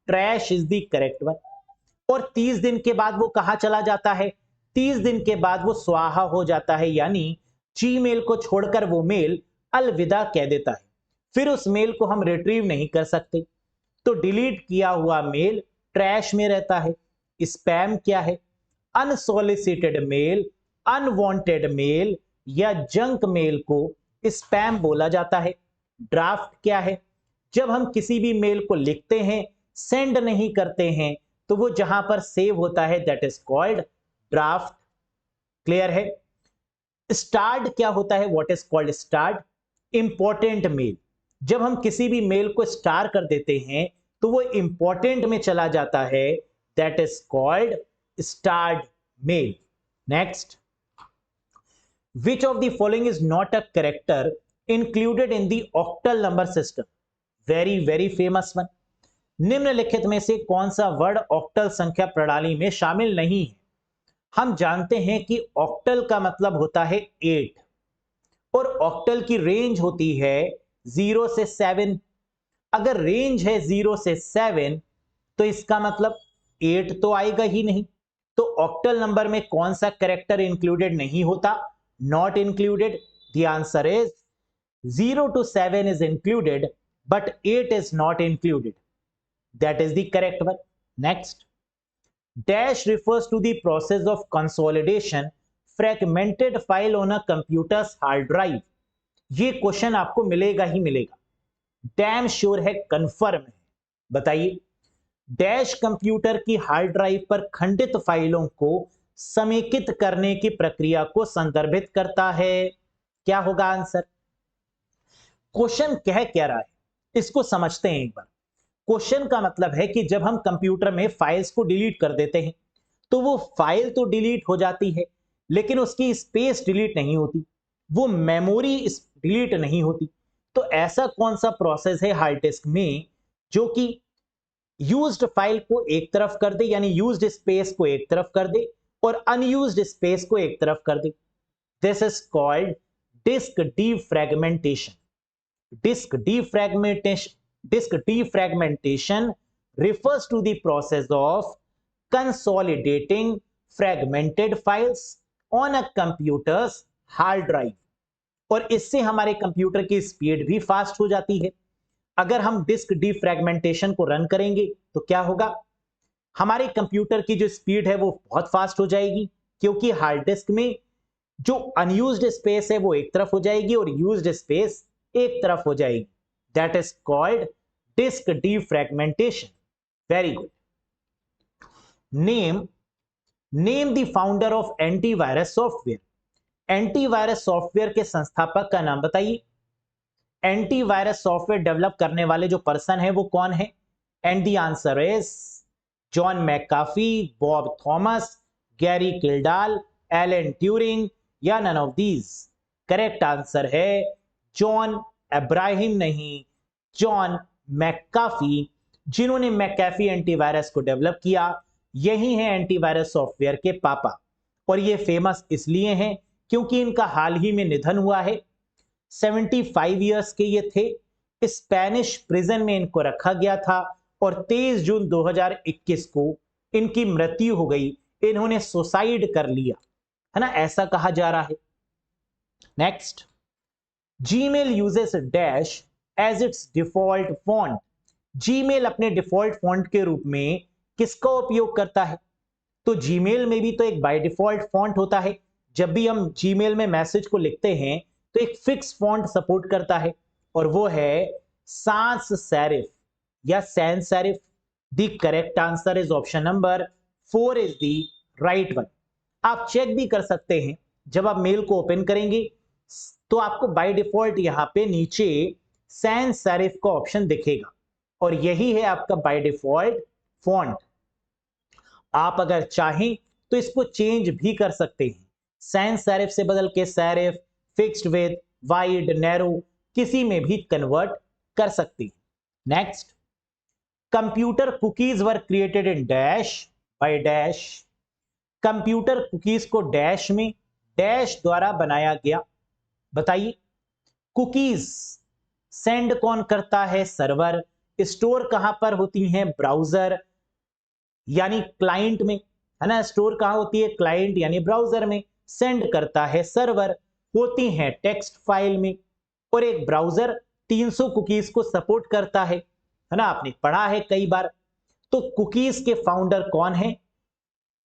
Speaker 1: Trash is the correct one. और 30 दिन के बाद वो कहां चला जाता है? 30 दिन के बाद वो स्वाहा हो जाता है, यानी जीमेल को छोड़कर वो मेल अलविदा कह देता है। फिर उस मेल को हम रिट्रीव नहीं कर सकते। तो डिलीट किया हुआ मेल ट्रैश में रहता है। स्पैम क्या है? अनसॉलिसिटेड मेल, अनवांटेड मेल या जंक मेल को स्पैम बोला जाता है। ड्राफ्ट क्या है? जब हम किसी भी मेल को लिखते हैं, सेंड नहीं करते हैं, तो वो जहां पर सेव होता है, that is called draft. Clear है? स्टार्ड क्या होता है? What is called starred? Important mail. जब हम किसी भी मेल को स्टार कर देते हैं तो वो इंपॉर्टेंट में चला जाता है, that is called starred mail. Next, which of the following is not a character included in the octal number system? Very very famous one. निम्नलिखित में से कौन सा वर्ड ऑक्टल संख्या प्रणाली में शामिल नहीं है? हम जानते हैं कि ऑक्टल का मतलब होता है 8 और ऑक्टल की रेंज होती है 0 से 7। अगर रेंज है 0 से 7 तो इसका मतलब 8 तो आएगा ही नहीं। तो ऑक्टल नंबर में कौन सा कैरेक्टर इंक्लूडेड नहीं होता? Not included. The answer is 0 to 7 is included but 8 is not included. That is the correct one. Next, dash refers to the process of consolidation fragmented file on a computer's hard drive. ये question आपको मिलेगा ही मिलेगा, damn sure है, confirm है। बताइए, dash computer की hard drive पर खंडित फाइलों को समेकित करने की प्रक्रिया को संदर्भित करता है। क्या होगा आंसर? क्वेश्चन कह क्या रहा है इसको समझते हैं एक बार। क्वेश्चन का मतलब है कि जब हम कंप्यूटर में फाइल्स को डिलीट कर देते हैं तो वो फाइल तो डिलीट हो जाती है लेकिन उसकी स्पेस डिलीट नहीं होती, वो मेमोरी डिलीट नहीं होती। तो ऐसा कौन सा प्रोसेस है हार्ड डिस्क में जो कि यूज्ड फाइल को एक तरफ कर दे, यानी यूज्ड स्पेस को एक तरफ कर दे और अनयूज्ड स्पेस को एक तरफ कर दे? This is called disk defragmentation. Disk defragmentation refers to the process of consolidating fragmented files on a computer's hard drive। और इससे हमारे कंप्यूटर की स्पीड भी फास्ट हो जाती है। अगर हम डिस्क डीफ्रैगमेंटेशन को रन करेंगे तो क्या होगा? हमारे कंप्यूटर की जो स्पीड है वो बहुत फास्ट हो जाएगी, क्योंकि हार्ड डिस्क में जो अनयूज्ड स्पेस है वो एक तरफ हो जाएगी और यूज्ड स्पेस एक तरफ हो जाएगी। That is called disk defragmentation. Very good. Name the founder of antivirus software. Antivirus software के संस्थापक का नाम बताइए। एंटीवायरस सॉफ्टवेयर डेवलप करने वाले जो पर्सन है वो कौन है? And the answer is John McAfee, Bob Thomas, Gary Kildall, Alan Turing या none of these? Correct answer है जॉन अब्राहिम नहीं, जॉन मैकाफी, जिन्होंने मैकाफी एंटीवायरस को डेवलप किया। यही है एंटीवायरस सॉफ्टवेयर के पापा, और ये फेमस इसलिए हैं क्योंकि इनका हाल ही में निधन हुआ है। 75 इयर्स के ये थे। स्पेनिश प्रिजन में इनको रखा गया था और 23 जून 2021 को इनकी मृत्यु हो गई। इन्होंने सुसाइड कर लिया, है ना, ऐसा कहा जा रहा है। Next, Gmail uses dash as its default font. Gmail अपने डिफॉल्ट फॉन्ट के रूप में किसका उपयोग करता है? तो जीमेल में भी तो एक बाय डिफॉल्ट फॉन्ट होता है। जब भी हम जीमेल में मैसेज को लिखते हैं तो एक फिक्स फॉन्ट सपोर्ट करता है, और वो है सांस सेरिफ या sans serif. The correct answer is option number 4 is the right one. आप चेक भी कर सकते हैं, जब आप मेल को ओपन करेंगे तो आपको बाय डिफॉल्ट यहां पे नीचे सैंस सेरिफ का ऑप्शन दिखेगा, और यही है आपका बाय डिफॉल्ट फॉन्ट। आप अगर चाहें तो इसको चेंज भी कर सकते हैं, सैंस सेरिफ से बदल के serif, fixed with, wide, narrow, किसी में भी कन्वर्ट कर सकते हैं। Next, computer cookies were created in dash by dash. Computer cookies को डैश में डैश द्वारा बनाया गया। बताइए, कुकीज सेंड कौन करता है? सर्वर। स्टोर कहां पर होती हैं? ब्राउजर यानी क्लाइंट में, है ना। स्टोर कहां होती है? क्लाइंट यानी ब्राउजर में। सेंड करता है सर्वर, होती हैं टेक्स्ट फाइल में। और एक ब्राउजर 300 कुकीज को सपोर्ट करता है ना, आपने पढ़ा है कई बार। तो कुकीज के फाउंडर कौन है?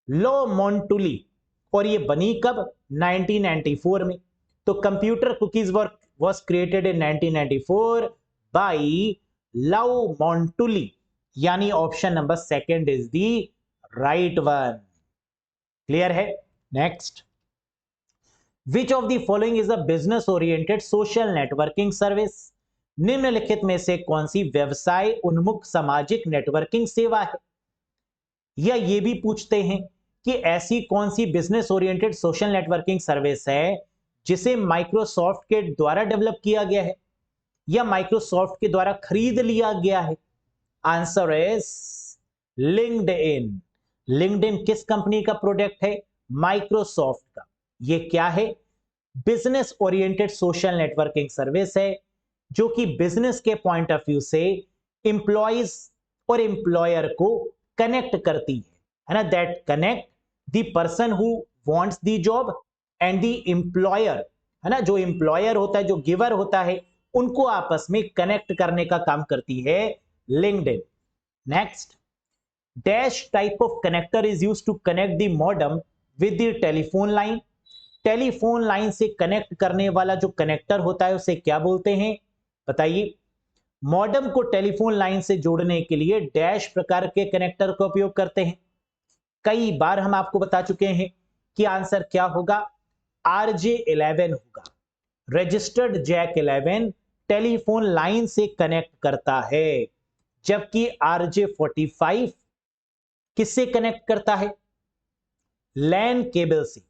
Speaker 1: लो मोंटुली, और ये बनी कब? 1994 में। तो computer cookies was created in 1994 by Lou Montulli, यानी option number second is the right one. Clear है? Next, which of the following is a business oriented social networking service. निम्नलिखित में से कौन सी व्यवसाय उन्मुख सामाजिक नेटवर्किंग सेवा है? या ये भी पूछते हैं कि ऐसी कौन सी business oriented social networking service है जिसे माइक्रोसॉफ्ट के द्वारा डेवलप किया गया है या माइक्रोसॉफ्ट के द्वारा खरीद लिया गया है? Answer is LinkedIn. लिंक्डइन किस कंपनी का प्रोडक्ट है? माइक्रोसॉफ्ट का। ये क्या है? Business oriented social networking service है, जो कि बिजनेस के पॉइंट ऑफ व्यू से इंप्लॉइज और एम्प्लॉयर को कनेक्ट करती है ना। That connect the person who wants the job and the employer, है ना। जो एम्प्लॉयर होता है, जो गिवर होता है, उनको आपस में कनेक्ट करने का काम करती है LinkedIn. Next, dash type of connector is used to connect the modem with the telephone line. Telephone line से कनेक्ट करने वाला जो कनेक्टर होता है उसे क्या बोलते हैं? बताइए। मॉडेम को टेलीफोन लाइन से जोड़ने के लिए डैश प्रकार के कनेक्टर का उपयोग करते हैं। कई बार हम आपको बता चुके हैं कि आंसर क्या होगा? RJ11 होगा। रजिस्टर्ड जैक 11 टेलीफोन लाइन से कनेक्ट करता है, जबकि RJ45 किससे कनेक्ट करता है? लैन केबल से।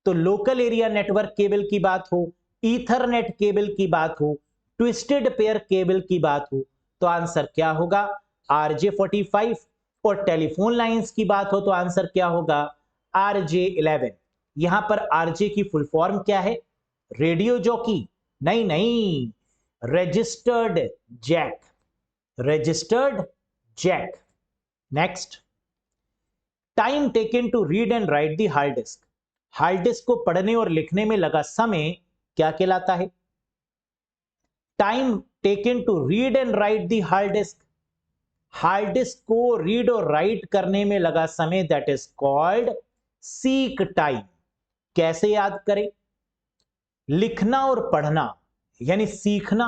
Speaker 1: तो लोकल एरिया नेटवर्क केबल की बात हो, ईथरनेट केबल की बात हो, ट्विस्टेड पेयर केबल की बात हो, तो आंसर क्या होगा? RJ45। और टेलीफोन लाइंस की बात हो तो आंसर क्या होगा? RJ11। यहां पर RJ की फुल फॉर्म क्या है? Radio jockey? नहीं नहीं, registered jack. Registered jack. Next, time taken to read and write the hard disk. Hard disk को पढ़ने और लिखने में लगा समय क्या कहलाता है? Time taken to read and write the hard disk. Hard disk को रीड और राइट करने में लगा समय, that is called seek time. कैसे याद करें? लिखना और पढ़ना यानी सीखना,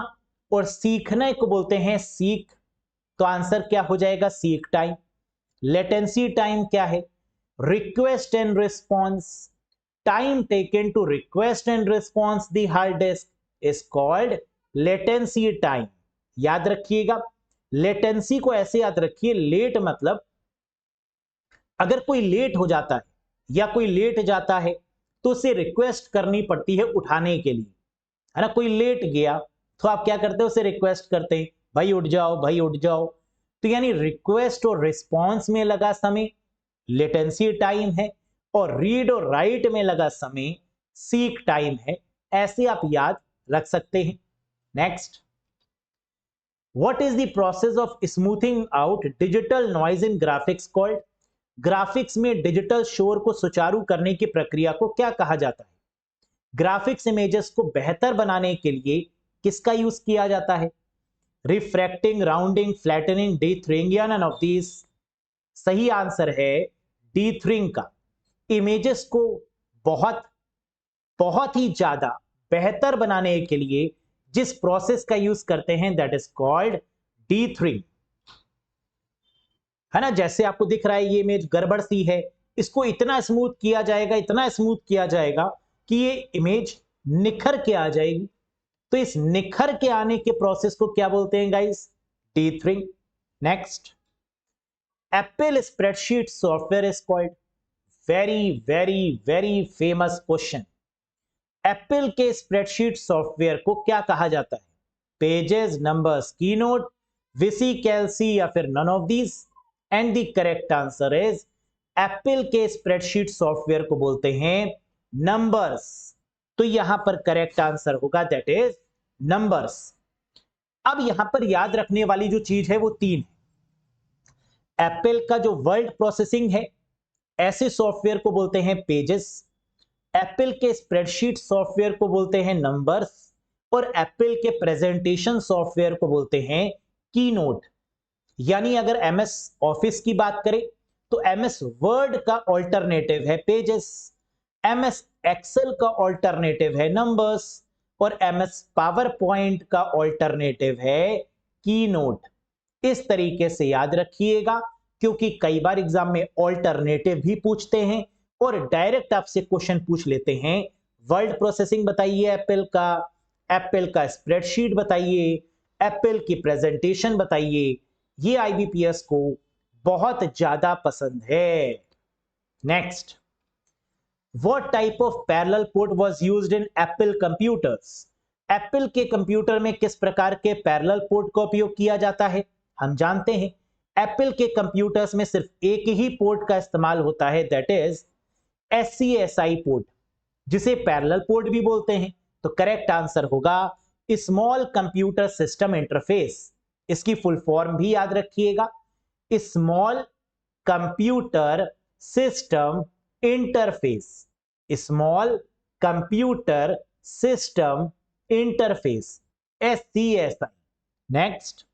Speaker 1: और सीखने को बोलते हैं सीक। तो आंसर क्या हो जाएगा? Seek time. लेटेंसी टाइम क्या है? Request and response. Time taken to request and response the hard disk is called latency time. याद रखिएगा, लेटेंसी को ऐसे याद रखिए, लेट मतलब अगर कोई लेट हो जाता है या कोई लेट जाता है तो उसे रिक्वेस्ट करनी पड़ती है उठाने के लिए, है ना। कोई लेट गया तो आप क्या करते हो? उसे रिक्वेस्ट करते हैं, भाई उठ जाओ, भाई उठ जाओ। तो यानी रिक्वेस्ट और रिस्पॉन्स में लगा समय लेटेंसी टाइम है, और रीड और राइट में लगा समय सीक टाइम है। ऐसे आप याद रख सकते हैं। Next, what is the process of smoothing out digital noise in graphics called? Graphics में डिजिटल शोर को सुचारू करने की प्रक्रिया को क्या कहा जाता है? ग्राफिक्स इमेजेस को बेहतर बनाने के लिए किसका यूज किया जाता है? रिफ्रैक्टिंग, राउंडिंग, फ्लैटनिंग, डीथरिंग या नन ऑफ दीज? सही आंसर है डीथरिंग का। इमेजेस को बहुत बहुत ही ज्यादा बेहतर बनाने के लिए जिस प्रोसेस का यूज करते हैं दैट इज कॉल्ड डीथरिंग, है ना। जैसे आपको दिख रहा है ये इमेज गड़बड़ सी है, इसको इतना स्मूथ किया जाएगा, इतना स्मूथ किया जाएगा कि ये इमेज निखर के आ जाएगी। तो इस निखर के आने के प्रोसेस को क्या बोलते हैं guys? Dithering. Next, Apple spreadsheet software is called? Very very very famous question. Apple के स्प्रेडशीट सॉफ्टवेयर को क्या कहा जाता है? Pages, Numbers, Keynote, VisiCalc या फिर none of these? And the correct answer is Apple के स्प्रेडशीट सॉफ्टवेयर को बोलते हैं नंबर्स। तो यहां पर करेक्ट आंसर होगा दैट इज नंबर्स। अब यहां पर याद रखने वाली जो चीज है वो तीन है। एप्पल का जो वर्ड प्रोसेसिंग है, ऐसे सॉफ्टवेयर को बोलते हैं पेजेस। एप्पल के स्प्रेडशीट सॉफ्टवेयर को बोलते हैं नंबर्स, और एप्पल के प्रेजेंटेशन सॉफ्टवेयर को बोलते हैं कीनोट। यानी अगर एमएस ऑफिस की बात करें तो एमएस वर्ड का ऑल्टरनेटिव है पेजेस, एमएस एक्सेल का ऑल्टरनेटिव है नंबर्स, और एमएस पावर पॉइंट का ऑल्टरनेटिव है कीनोट। इस तरीके से याद रखिएगा, क्योंकि कई बार एग्जाम में ऑल्टरनेटिव भी पूछते हैं और डायरेक्ट आपसे क्वेश्चन पूछ लेते हैं वर्ड प्रोसेसिंग बताइए एप्पल का स्प्रेडशीट बताइए, एप्पल की प्रेजेंटेशन बताइए। ये आईबीपीएस को बहुत ज्यादा पसंद है। Next, what type of parallel port was used in Apple computers? Apple के कंप्यूटर में किस प्रकार के पैरेलल पोर्ट का उपयोग किया जाता है? हम जानते हैं एप्पल के कंप्यूटर्स में सिर्फ एक ही पोर्ट का इस्तेमाल होता है, दैट इज SCSI पोर्ट, जिसे पैरेलल पोर्ट भी बोलते हैं। तो करेक्ट आंसर होगा स्मॉल कंप्यूटर सिस्टम इंटरफेस। इसकी फुल फॉर्म भी याद रखिएगा, small computer system interface. Small computer system interface, SCSI। Next,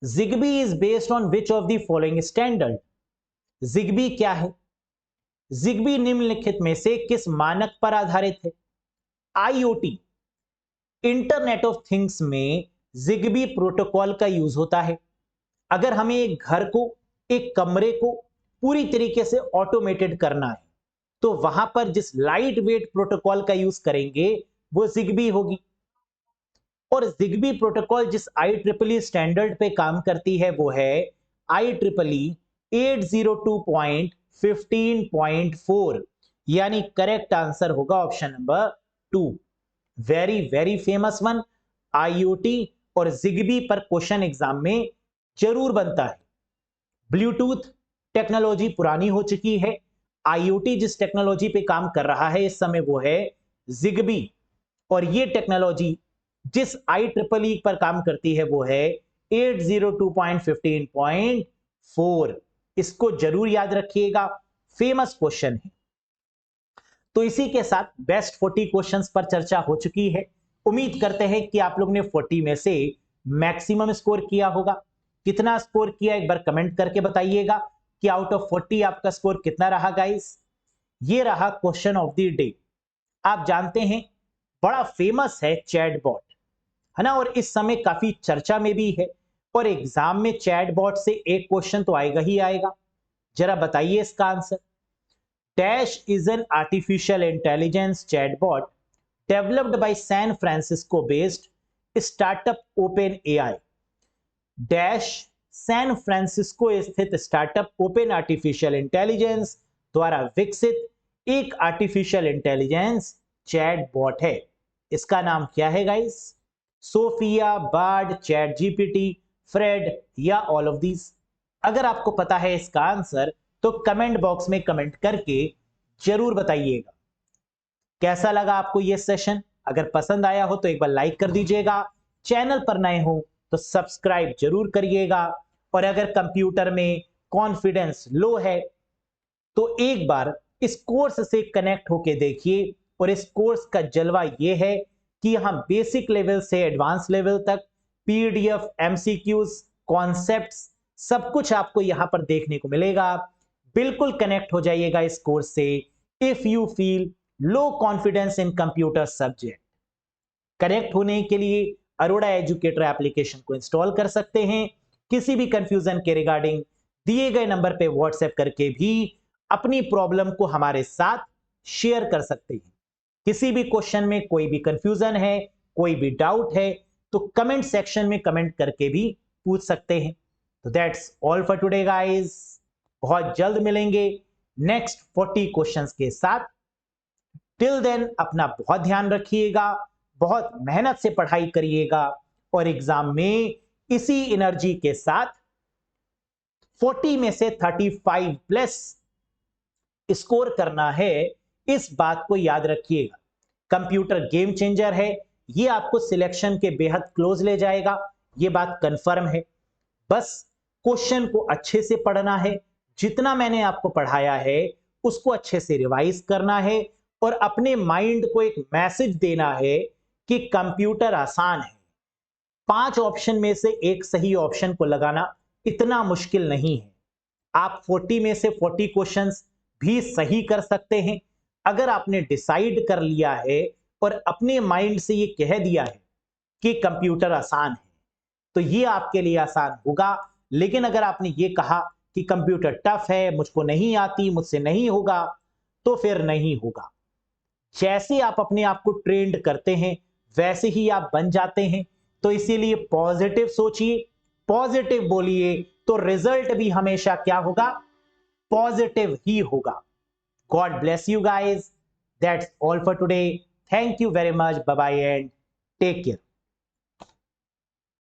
Speaker 1: Zigbee is based on which of the following standard? Zigbee क्या है? Zigbee निम्नलिखित में से किस मानक पर आधारित है? IoT, इंटरनेट ऑफ थिंग्स में Zigbee प्रोटोकॉल का यूज होता है। अगर हमें एक घर को, एक कमरे को पूरी तरीके से ऑटोमेटेड करना है, तो वहां पर जिस लाइट वेट प्रोटोकॉल का यूज करेंगे वो Zigbee होगी। और Zigbee प्रोटोकॉल जिस IEEE स्टैंडर्ड पे काम करती है वो है IEEE 802.15.4, यानी करेक्ट आंसर होगा option number 2। Very very famous one. IoT और Zigbee पर क्वेश्चन एग्जाम में जरूर बनता है। ब्लूटूथ टेक्नोलॉजी पुरानी हो चुकी है, IoT जिस टेक्नोलॉजी पे काम कर रहा है इस समय वो है Zigbee, और ये टेक्नोलॉजी जिस IEEE पर काम करती है वो है 802.15.4। इसको जरूर याद रखिएगा, फेमस क्वेश्चन है। तो इसी के साथ बेस्ट 40 क्वेश्चंस पर चर्चा हो चुकी है। उम्मीद करते हैं कि आप लोग ने 40 में से मैक्सिमम स्कोर किया होगा। कितना स्कोर किया एक बार कमेंट करके बताइएगा कि आउट ऑफ 40 आपका स्कोर कितना रहा गाइस। ये रहा क्वेश्चन ऑफ द डे। आप जानते हैं बड़ा फेमस है चैटबॉट, है ना, और इस समय काफी चर्चा में भी है, और एग्जाम में चैटबॉट से एक क्वेश्चन तो आएगा ही आएगा। जरा बताइए इसका answer. Dash is an artificial intelligence chatbot developed by San Francisco based startup Open AI। Dash San Francisco स्थित स्टार्टअप ओपन आर्टिफिशियल इंटेलिजेंस द्वारा विकसित एक आर्टिफिशियल इंटेलिजेंस चैटबॉट है। इसका नाम क्या है guys? Sophia, Bard, chat GPT, Fred या ऑल ऑफ दीज? अगर आपको पता है इसका आंसर तो कमेंट बॉक्स में कमेंट करके जरूर बताइएगा कैसा लगा आपको यह सेशन। अगर पसंद आया हो तो एक बार लाइक कर दीजिएगा, चैनल पर नए हो तो सब्सक्राइब जरूर करिएगा, और अगर कंप्यूटर में कॉन्फिडेंस लो है तो एक बार इस कोर्स से कनेक्ट होके देखिए। और इस कोर्स का जलवा यह है कि यहां बेसिक लेवल से एडवांस लेवल तक पीडीएफ, एमसीक्यूज, कॉन्सेप्ट्स सब कुछ आपको यहां पर देखने को मिलेगा। बिल्कुल कनेक्ट हो जाइएगा इस कोर्स से if you feel low confidence in computer subject. Connect होने के लिए अरोड़ा एजुकेटर एप्लीकेशन को इंस्टॉल कर सकते हैं। किसी भी कंफ्यूजन के रिगार्डिंग दिए गए नंबर पे व्हाट्सएप करके भी अपनी प्रॉब्लम को हमारे साथ शेयर कर सकते हैं। किसी भी क्वेश्चन में कोई भी कंफ्यूजन है, कोई भी डाउट है, तो कमेंट सेक्शन में कमेंट करके भी पूछ सकते हैं। तो that's all for today guys. बहुत जल्द मिलेंगे नेक्स्ट 40 क्वेश्चंस के साथ। टिल देन अपना बहुत ध्यान रखिएगा, बहुत मेहनत से पढ़ाई करिएगा, और एग्जाम में इसी एनर्जी के साथ 40 में से 35 प्लस स्कोर करना है। इस बात को याद रखिएगा। कंप्यूटर गेम चेंजर है, यह आपको सिलेक्शन के बेहद क्लोज ले जाएगा, यह बात कंफर्म है। बस क्वेश्चन को अच्छे से पढ़ना है, जितना मैंने आपको पढ़ाया है उसको अच्छे से रिवाइज करना है, और अपने माइंड को एक मैसेज देना है कि कंप्यूटर आसान है। 5 ऑप्शन में से एक सही ऑप्शन को लगाना इतना मुश्किल नहीं है। आप 40 में से 40 क्वेश्चंस भी सही कर सकते हैं। अगर आपने डिसाइड कर लिया है और अपने माइंड से ये कह दिया है कि कंप्यूटर आसान है, तो ये आपके लिए आसान होगा। लेकिन अगर आपने ये कहा कि कंप्यूटर टफ है, मुझको नहीं आती, मुझसे नहीं होगा, तो फिर नहीं होगा। जैसे आप अपने आप को ट्रेंड करते हैं वैसे ही आप बन जाते हैं। तो इसीलिए पॉजिटिव सोचिए, पॉजिटिव बोलिए, तो रिजल्ट भी हमेशा क्या होगा? पॉजिटिव ही होगा। God bless you guys. That's all for today. Thank you very much. Bye bye and take care.